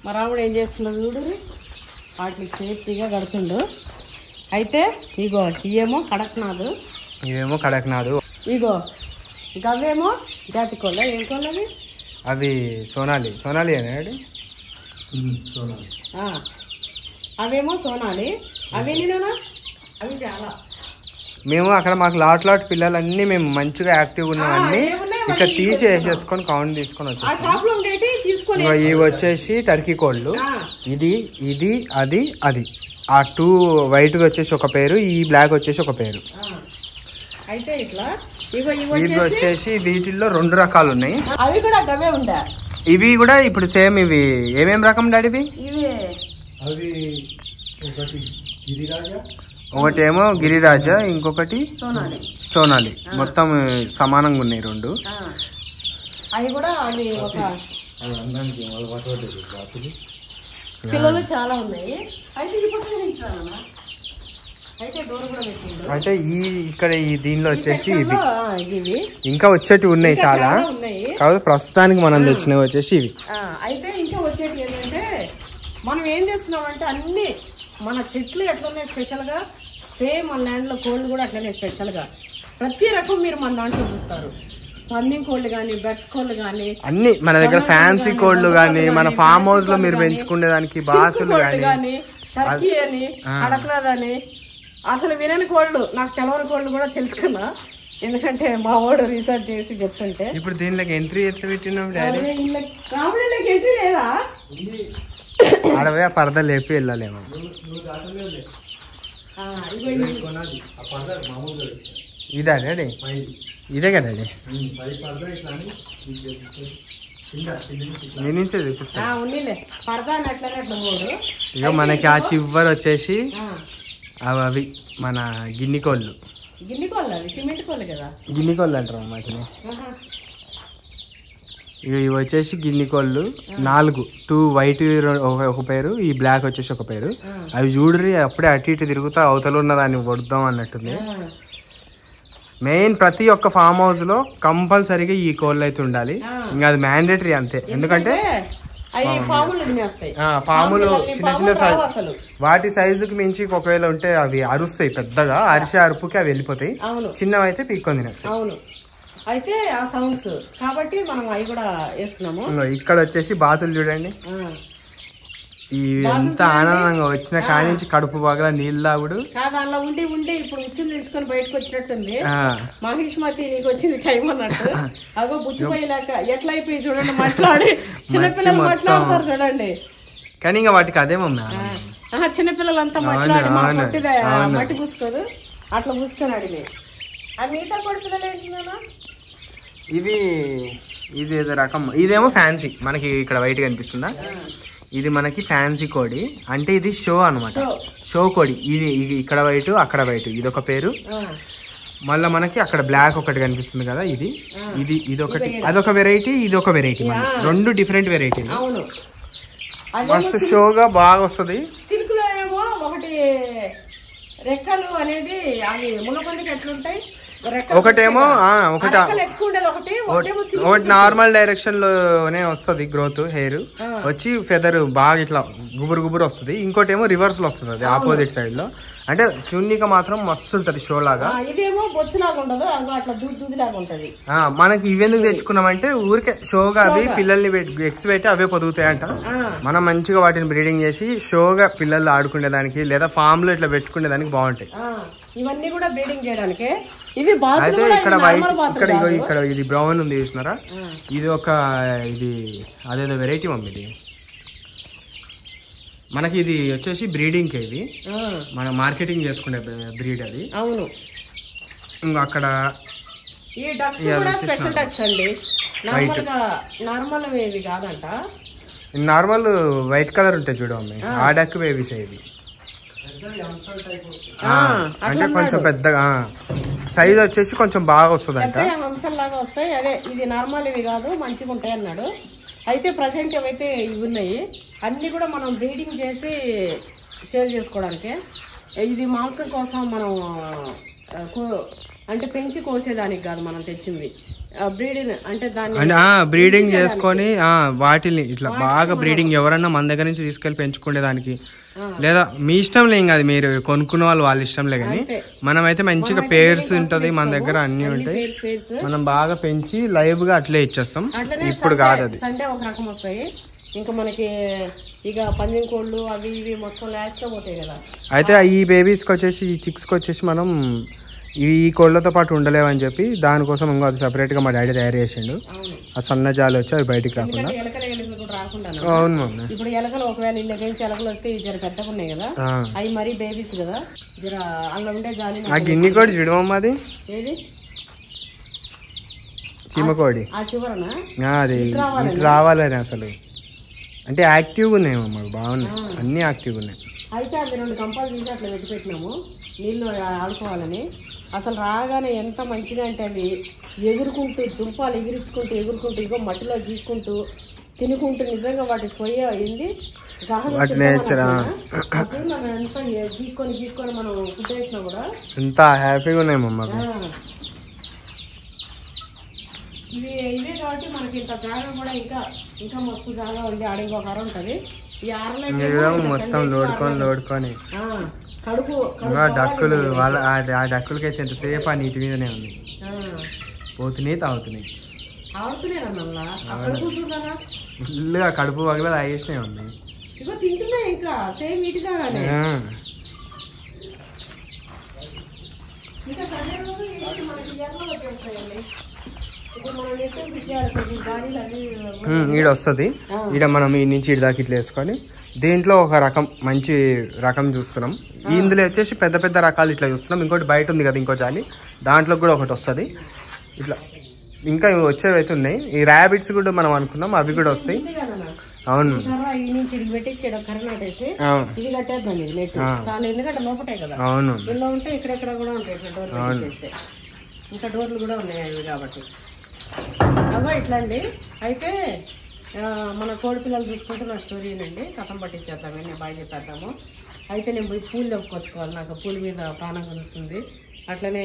మా రాముడు ఏం చేస్తున్నాడు చూడు, వాటికి సేఫ్టీగా కడుతుండు. అయితే ఇగో ఇవేమో కడక్నాథ్, ఇగో గవేమో జాతి కోళ్ళ. ఏం కోళ్ళవి అవి? సోనాలి అనేది. అవేమో సోనాలి. అవి ఎన్నినా? అవి చాలా. మేము అక్కడ మాకు లాట్ పిల్లలన్నీ మేము మంచిగా యాక్టివ్ ఉన్నామన్నీ ఇట్లా తీసేసుకొని కౌంట్ తీసుకొని వచ్చేసి. ఇవి వచ్చేసి టర్కీ కోళ్ళు. ఇది అది ఆ 2 వైట్ వచ్చేసి ఒక పేరు, ఈ బ్లాక్ వచ్చేసి ఒక పేరు. అయితే ఇట్లా ఇవి వచ్చేసి వీటిల్లో 2 రకాలు ఉన్నాయి. అవి కూడా గవే ఉంటా. ఇవి కూడా ఇప్పుడు సేమ్. ఇవి ఏమేం రకం డాడీవి? ఒకటేమో గిరిరాజా, ఇంకొకటి సోనాలి. మొత్తం సమానంగా ఉన్నాయి 2. అవి కూడా అవి ఒక పిల్లలు చాలా ఉన్నాయి. అయితే అయితే ఇక్కడ దీనిలో వచ్చేసి ఇవి ఇంకా వచ్చేటివి ఉన్నాయి చాలా. కాబట్టి ప్రస్తుతానికి మనం తెచ్చినవి వచ్చేసి ఇవి. అయితే ఇంకా వచ్చేటి ఏంటంటే మనం ఏం చేస్తున్నామంటే అన్ని మన చెట్లు ఎట్లనే స్పెషల్గా, సేమ్ మన ల్యాండ్లో కోళ్ళు కూడా అట్లనే స్పెషల్గా ప్రతి రకం మీరు మన దాంట్లో చూస్తారు. పందెం కోళ్ళు గానీ, బెర్స్ కోళ్ళు గానీ, అన్ని మన దగ్గర ఫ్యాన్సీ కోళ్ళు గానీ, మన ఫామ్ హౌస్ లో మీరు పెంచుకునే దానికి బాతులు గానీ, టర్కీ అని, అడక్నాథ్ అని, అసలు వినని కోళ్ళు, నాకు తెలవని కోళ్ళు కూడా తెలుసుకున్నా. ఎందుకంటే మా వాడు రీసెర్చ్ చేసి చెప్తుంటే. ఇప్పుడు దీనిలోకి ఎంట్రీ ఎట్లా పెట్టినాం డాడీ? రావడానికి ఎంట్రీ లేదా? అడవే పరద లేపి వెళ్ళలేము. ఇదా డాడీ? ఇదే కదా డాడీ? నేను నుంచే చూపిస్తా. ఇక మనకి ఆ చివరి వచ్చేసి అవి మన గిన్నె కోళ్ళు. గిన్నె కోళ్ళు అవి సిమెంట్ కోళ్ళు కదా. గిన్నె కోళ్ళు అంటారు వాటిని. ఇక ఇవి వచ్చేసి గిన్నె కోళ్ళు 4, 2 వైట్ ఒక పేరు, ఈ బ్లాక్ వచ్చేసి ఒక పేరు. అవి చూడరి అప్పుడే అటు ఇటు తిరుగుతా అవతల ఉన్న దాన్ని వడుద్దాం అన్నట్టుంది. మెయిన్ ప్రతి ఒక్క ఫామ్ హౌస్ లో కంపల్సరీగా ఈ కోళ్ళు అయితే ఉండాలి. ఇంకా అది మ్యాండేటరీ అంతే. ఎందుకంటే పాములు చిన్న చిన్న సైజు, వాటి సైజుకి మించి ఒకవేళ ఉంటే అవి అరుస్తాయి పెద్దగా. అరిసే అరుపుకి అవి వెళ్ళిపోతాయి. చిన్నవి అయితే పీక్కొని తినేస్తాయి. అవును, అయితే ఆ సౌండ్స్ కాబట్టి మనం అవి కూడా వేస్తున్నాము. ఇక్కడ వచ్చేసి బాతులు చూడండి. ఈ ఎంత ఆనందంగా వచ్చిన కానించి కడుపు బాగా నీళ్ళు తాగుడు కాదు. అలా ఉండి ఉండి ఇప్పుడు ఉచ్చులు తెచ్చుకొని బయటకు వచ్చినట్టుంది. మహిష్మతి నీకు వచ్చింది టైం అన్నట్టు. అగో బుచ్చిపోయేలాక ఎట్లా అయిపోయి చూడండి, మాట్లాడి చిన్నపిల్లలు మాట్లాడతారు చూడండి. కానీ ఇంకా వాటికి అదే మమ్మీ, చిన్నపిల్లలంతా మాట్లాడి మా కొట్టిదా మట్టి పూసుకోదు, అట్లా పూసుకొని అడిగి. ఆ మిగతా కొడుకులలో ఏంటున్నా ఇది ఏదో రకం. ఇదేమో ఫ్యాన్సీ, మనకి ఇక్కడ వైట్ కనిపిస్తుందా? ఇది మనకి ఫ్యాన్సీ కోడి. అంటే ఇది షో అనమాట, షో కోడి. ఇది ఇక్కడ వైట్ అక్కడ వైట్, ఇది ఒక పేరు. మళ్ళీ మనకి అక్కడ బ్లాక్ ఒకటి కనిపిస్తుంది కదా, ఇది ఒకటి, అదొక వెరైటీ, ఇది ఒక వెరైటీ. రెండు డిఫరెంట్ వెరైటీలు. మస్తు షోగా బాగా వస్తుంది. సిల్క్ లో ఏమో ఒకటి రెక్కలు అనేది అవి మునపందికి ఎట్లుంటాయి, ఒకటేమో ఒకటి నార్మల్ డైరెక్షన్ లోనే వస్తుంది గ్రోత్, హెయిర్ వచ్చి ఫెదర్ బాగా ఇట్లా గుబురు గుబురు వస్తుంది. ఇంకోటేమో రివర్స్ లో వస్తుంది, అది ఆపోజిట్ సైడ్ లో. అంటే చున్నీక మాత్రం మస్తు ఉంటది షో లాగా. ఇదేమో బొచ్చులాగా ఉండదు, అట్లా దూదిలాగా ఉంటది. మనకి ఇవెందుకు తెచ్చుకున్నామంటే ఊరికే షోగా అవి పిల్లల్ని ఎగ్స్ పెట్టి అవే పొదుగుతాయంట. మనం మంచిగా వాటిని బ్రీడింగ్ చేసి షోగా పిల్లలు ఆడుకునే దానికి లేదా ఫామ్ లో ఇట్లా పెట్టుకునే దానికి బాగుంటాయి. ఇవన్నీ కూడా బ్రీడింగ్ చేయడానికి. ఇవి అయితే ఇక్కడ వైట్, ఇక్కడ ఇది బ్రౌన్ ఉంది చూసినారా? ఇది ఒక అదేదో వెరైటీ మమ్మీ. ఇది మనకి ఇది వచ్చేసి బ్రీడింగ్ కి, ఇది మనం మార్కెటింగ్ చేసుకునే బ్రీడ్ అది. అవును. ఇంకా అక్కడ ఈ డక్స్ కూడా స్పెషల్ డక్స్ అండి, నార్మల్ ఇవి కాదంట. నార్మల్ వైట్ కలర్ ఉంటాయి చూడు మమ్మీ, ఆ డక్ బేబీస్ ఇవి. అంటే కొంచెం పెద్దగా సైజ్ వచ్చేసి కొంచెం బాగా వస్తుంది అంట, హంసల్లాగా వస్తాయి. అదే ఇది నార్మల్ ఇవి కాదు, మంచిగా ఉంటాయి అన్నాడు. అయితే ప్రజెంట్ ఏవైతే ఇవి ఉన్నాయి అన్ని కూడా మనం బ్రీడింగ్ చేసి సేల్ చేసుకోవడానికి. ఇది మాంసం కోసం మనం అంటే పెంచి కోసేదానికి కాదు మనం తెచ్చింది, బ్రీడింగ్ అంటే దాన్ని బ్రీడింగ్ చేసుకొని వాటిని ఇట్లా బాగా బ్రీడింగ్ ఎవరన్నా మన దగ్గర నుంచి తీసుకెళ్లి పెంచుకునే దానికి. లేదా మీ ఇష్టంలే, ఇంకా అది మీరు కొనుక్కున్న వాళ్ళ ఇష్టంలే. కానీ మనం అయితే మంచిగా పేర్స్ ఉంటది మన దగ్గర, అన్ని ఉంటాయి. మనం బాగా పెంచి లైవ్ గా అట్లే ఇచ్చేస్తాం. ఇప్పుడు కాదు, అది సండే ఒక రకం వస్తాయి. ఇంకా మనకి ఇక పందెం కోళ్ళు అవి ఇవి మొత్తం ల్యాక్స్ లో పోతాయి కదా. అయితే ఈ బేబీస్ కి వచ్చేసి, ఈ చిక్స్ కి వచ్చేసి మనం ఈ కోళ్ళతో పాటు ఉండలేవని చెప్పి దానికోసం ఇంకో అది సపరేట్ గా మా డాడీ తయారు చేసిండు. ఆ సన్న జాలు వచ్చి అవి బయటికి రాకుండా. అవును మమ్మీ. ఇప్పుడు ఎలకలు ఒకవేళ ఇళ్ళకి ఎలకలు వస్తే జర పెద్దగా ఉన్నాయి కదా, అవి మరీ బేబీస్ కదా, జర అలా ఉండే జాలి. ఆ గిన్నె కోడి చూడమమ్మా, అది ఏది చీమకోడి. ఆ చివరనా అది రావాలని అసలు అంటే యాక్టివ్గా ఉన్నాయి మమ్మ, బాగున్నాయి, అన్ని యాక్టివ్గా ఉన్నాయి. అయితే అవి 2 గంపలు తీసి అట్లా పెట్టినాము నీళ్ళు ఆడుకోవాలని. అసలు రాగానే ఎంత మంచిగా అంటే అది ఎగురుకుంటూ జుంపాలు ఎగిరించుకుంటూ ఇగో మట్టిలో గీక్కుంటూ తినుకుంటూ, నిజంగా వాటి సొయ్య అయింది. ఎంత గీక్కొని మనం ఫుడ్ వేసినా కూడా ఎంత హ్యాపీగా ఉన్నాయి మమ్మ. ఇవే కాబట్టి మనకి ఇంత జాగా కూడా ఇంకా మస్తు జాగా ఉంది. ఆడ ఇంకొక అర ఉంటది. ఈ ఆరలో మొత్తం లోడుకొని కడుపు డక్కులు వాళ్ళ ఆ డక్కులకి అయితే ఎంతసేపు ఆ నీటి మీదనే ఉంది. పోతున్నాయి తాగుతున్నాయి. ఆడుతున్నారన్నా అక్కడ కూర్చుంటారా ఫుల్గా కడుపు పగల తాగేసినాయి ఉన్నాయి. ఇగో తింటున్నాయి ఇంకా సేమ్ ఇటుగానే. ఇంకా సండే రోజు మనకి ఎర్రలు వచ్చేస్తాయండి. ఇప్పుడు మనం ఈడ వస్తుంది. ఈడ మనం ఈ నుంచి ఇటు దాకా ఇట్లా వేసుకొని దీంట్లో ఒక రకం మంచి రకం చూస్తున్నాం. ఇందులో వచ్చేసి పెద్ద పెద్ద రకాలు ఇట్లా చూస్తున్నాం. ఇంకోటి బయట ఉంది కదా ఇంకో జాలి, దాంట్లో కూడా ఒకటి వస్తుంది ఇట్లా. ఇంకా వచ్చేవి అయితే ఉన్నాయి. ఈ ర్యాబిట్స్ కూడా మనం అనుకున్నాం, అవి కూడా వస్తాయి. అవును ఇది కట్టేద్దాం ఇది నెట్ చాలా, ఎందుకంటే లోపటే కదా. అవును ఇలా ఉంటే ఇక్కడెక్కడ కూడా ఉంటాయి ఇట్లా డోర్లు చేస్తే. ఇంకా డోర్లు కూడా ఉన్నాయి అవి కాబట్టి. అదో ఇట్లా అండి. అయితే మన కోడి పిల్లలు చూసుకుంటున్న స్టోరీనండి, కథం పట్టించేద్దాం, నేను బాగా చెప్పేద్దాము. అయితే నేను పోయి పూలు తెప్పుకొచ్చుకోవాలి, నాకు పూల మీద ప్రాణం కలుగుతుంది. అట్లనే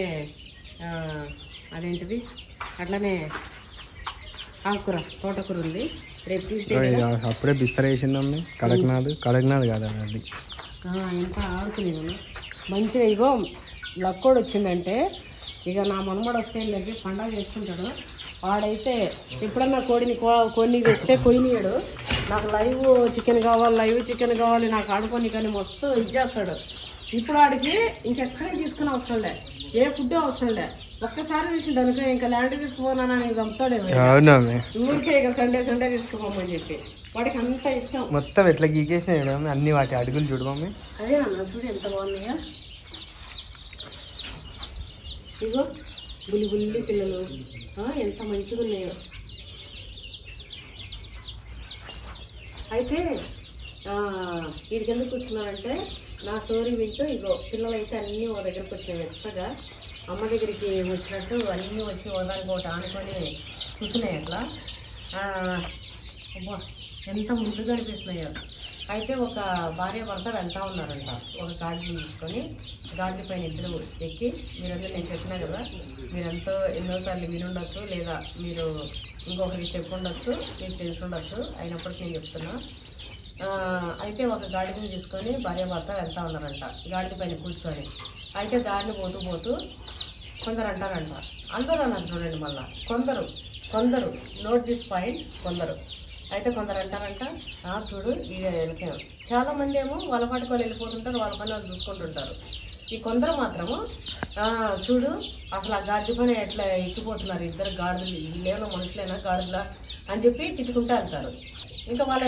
అదేంటిది, అట్లనే ఆకుకూర, తోటకూర ఉంది. రేపు ట్యూస్డే అప్పుడే బిస్తర వేసిందమ్మ. కడక్నాథ్ కాదు అది. ఎంత ఆడుకునేది మంచిగా. ఇగో లక్కోడు వచ్చిందంటే ఇక నా మనమడు వస్తే వెళ్ళి పండగ చేసుకుంటాడు. వాడైతే ఎప్పుడన్నా కోడిని కొన్ని తెస్తే కొయ్యనియడు. నాకు లైవ్ చికెన్ కావాలి నాకు ఆడుకొని కానీ మస్తు ఇచ్చేస్తాడు. ఇప్పుడు వాడికి ఇంకెక్కడే తీసుకుని అవసరం లే, ఏ ఫుడ్ అవసరం లే. ఒక్కసారి తీసిండు అనుకో ఇంకా ల్యాండ్ తీసుకుపోనా నీకు చంపుతాడేమో. ఊరికే ఇక సండే తీసుకుపోమని చెప్పి వాడికి అంత ఇష్టం. మొత్తం ఎట్లా గీకేసినా అన్ని వాటి అడుగులు చూడమమ్మ. అదే అన్న చూడు ఎంత బాగున్నాయా. ఇగో బుల్లి పిల్లలు ఎంత మంచిగా ఉన్నాయో. అయితే వీడికి ఎందుకు కూర్చున్నారంటే నా స్టోరీ వింటూ ఇగో పిల్లలు అయితే అన్నీ ఓ దగ్గరకు వచ్చినాయి వెచ్చగా. అమ్మ దగ్గరికి వచ్చినట్టు అన్నీ వచ్చి ఓదానికి ఒకటి ఆనుకొని కూర్చున్నాయి అట్లా. అబ్బా ఎంత ముద్దుగా అనిపిస్తున్నాయో. అయితే ఒక భార్య భర్త వెళ్తూ ఉన్నారంట ఒక గాడిని తీసుకొని. గాడి పైన ఇద్దరు ఎక్కి, మీరంతా నేను చెప్పినా కదా, మీరెంతో ఎన్నోసార్లు వినుండొచ్చు లేదా మీరు ఇంకొకరికి చెప్పుండొచ్చు, మీకు తెలిసి ఉండొచ్చు, అయినప్పటికీ నేను చెప్తున్నా. అయితే ఒక గాడిని తీసుకొని భార్య భర్త వెళ్తూ ఉన్నారంట గాడి పైన కూర్చొని. అయితే గాడిని పోతూ కొందరు అంటారంట, అందరూ అన్నారు చూడండి మళ్ళా, కొందరు నోట్ దిస్ పాయింట్, కొందరు. అయితే కొందరు అంటారంట, చూడు ఈ వెనకే చాలా మంది ఏమో వాళ్ళ పాటికి వాళ్ళు వెళ్ళిపోతుంటారు, వాళ్ళ పని వాళ్ళు చూసుకుంటుంటారు. ఈ కొందరు మాత్రము చూడు అసలు ఆ గాడి పైన ఎట్లా ఎక్కిపోతున్నారు ఇద్దరు గాడిదలు, వీళ్ళేమో మనుషులైనా గాడిదలా అని చెప్పి తిట్టుకుంటూ వెళ్తారు. ఇంకా వాళ్ళు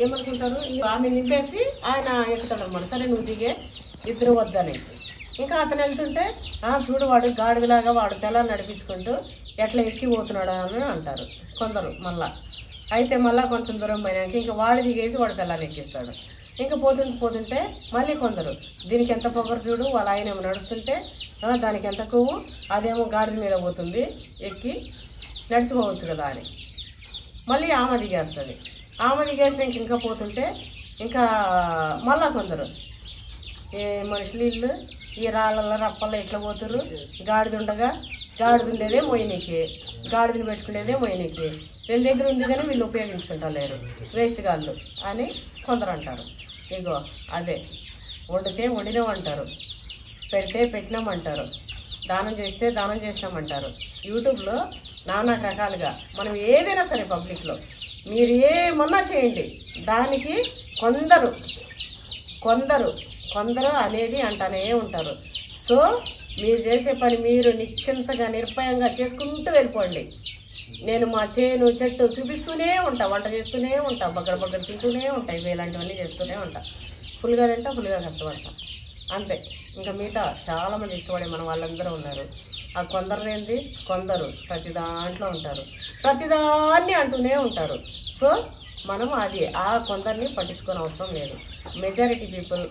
ఏమనుకుంటారు, ఆమె నింపేసి ఆయన ఎక్కుతాడు అనమాట. సరే నువ్వు దిగే, ఇద్దరు వద్దనేసి. ఇంకా అతను వెళ్తుంటే చూడు వాడు గాడిదలాగా వాడు పిల్లలు నడిపించుకుంటూ ఎట్లా ఎక్కిపోతున్నాడు అని అంటారు కొందరు మళ్ళా. అయితే మళ్ళీ కొంచెం దూరం పోయినాక ఇంకా వాడు దిగేసి వాడు పిల్లలు ఎక్కిస్తాడు. ఇంకా పోతుంటే మళ్ళీ కొందరు దీనికి ఎంత పొగరు చూడు, వాళ్ళ ఆయన ఏమో నడుస్తుంటే దానికి ఎంత కొవ్వు, అదేమో గాడిద మీద పోతుంది ఎక్కి నడిచిపోవచ్చు కదా అని. మళ్ళీ ఆమె దిగేస్తుంది. ఆమె దిగేసినాక ఇంకా పోతుంటే ఇంకా మళ్ళా కొందరు ఏ మనుషులు ఇల్లు ఈ రాళ్ళల్లో రప్పల్లో ఎట్లా పోతురు, గాడిద ఉండగా గాడిద ఉండేదే మొయ్యనికి, గాడిదలు పెట్టుకునేదే మొయ్యనికి, వీళ్ళ దగ్గర ఉంది కానీ వీళ్ళు ఉపయోగించుకుంటలేరు, వేస్ట్ గాళ్ళు అని కొందరు అంటారు. ఇగో అదే వండితే వండినామంటారు, పెడితే పెట్టినామంటారు, దానం చేస్తే దానం చేసినామంటారు. యూట్యూబ్లో నానా రకాలుగా మనం ఏదైనా సరే పబ్లిక్లో మీరు ఏమన్నా చేయండి, దానికి కొందరు అనేది అంటానే ఉంటారు. సో మీరు చేసే పని మీరు నిశ్చింతగా నిర్భయంగా చేసుకుంటూ వెళ్ళిపోండి. నేను మా చేను చెట్టు చూపిస్తూనే ఉంటా, వంట చేస్తూనే ఉంటా, బగ్గర తింటూనే ఉంటాయి, ఇలాంటివన్నీ చేస్తూనే ఉంటా. ఫుల్గా తింటా, ఫుల్గా కష్టపడతా, అంతే. ఇంకా మిగతా చాలామంది ఇష్టపడే మన వాళ్ళందరూ ఉన్నారు. ఆ కొందరు ఏంది, కొందరు ప్రతి దాంట్లో ఉంటారు, ప్రతిదాన్ని అంటూనే ఉంటారు. సో మనం అది ఆ కొందరిని పట్టించుకోని అవసరం లేదు. మెజారిటీ పీపుల్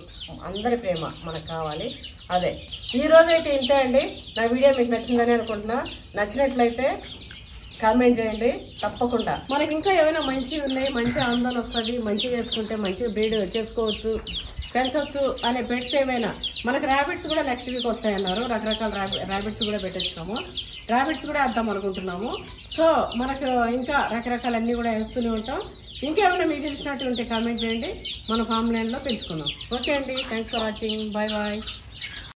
అందరి ప్రేమ మనకు కావాలి. అదే ఈరోజైతే ఇంతే అండి. నా వీడియో మీకు నచ్చిందని అనుకుంటున్నా. నచ్చినట్లయితే కామెంట్ చేయండి తప్పకుండా. మనకి ఇంకా ఏమైనా మంచివి ఉన్నాయి, మంచి ఆందోళన వస్తుంది, మంచిగా చేసుకుంటే మంచిగా బ్రీడ్ చేసుకోవచ్చు, పెంచవచ్చు అనే పెట్స్ ఏమైనా. మనకు ర్యాబిట్స్ కూడా నెక్స్ట్ వీక్ వస్తాయన్నారు, రకరకాల ర్యాబిట్స్ కూడా పెట్టించినాము, ర్యాబిట్స్ కూడా వేద్దాం అనుకుంటున్నాము. సో మనకు ఇంకా రకరకాలన్నీ కూడా వేస్తూనే ఉంటాం. ఇంకేమైనా మీకు తెలిసినట్టు ఉంటే కామెంట్ చేయండి, మన ఫామ్ లైన్లో పెంచుకుందాం. ఓకే అండి, thanks for watching, bye bye.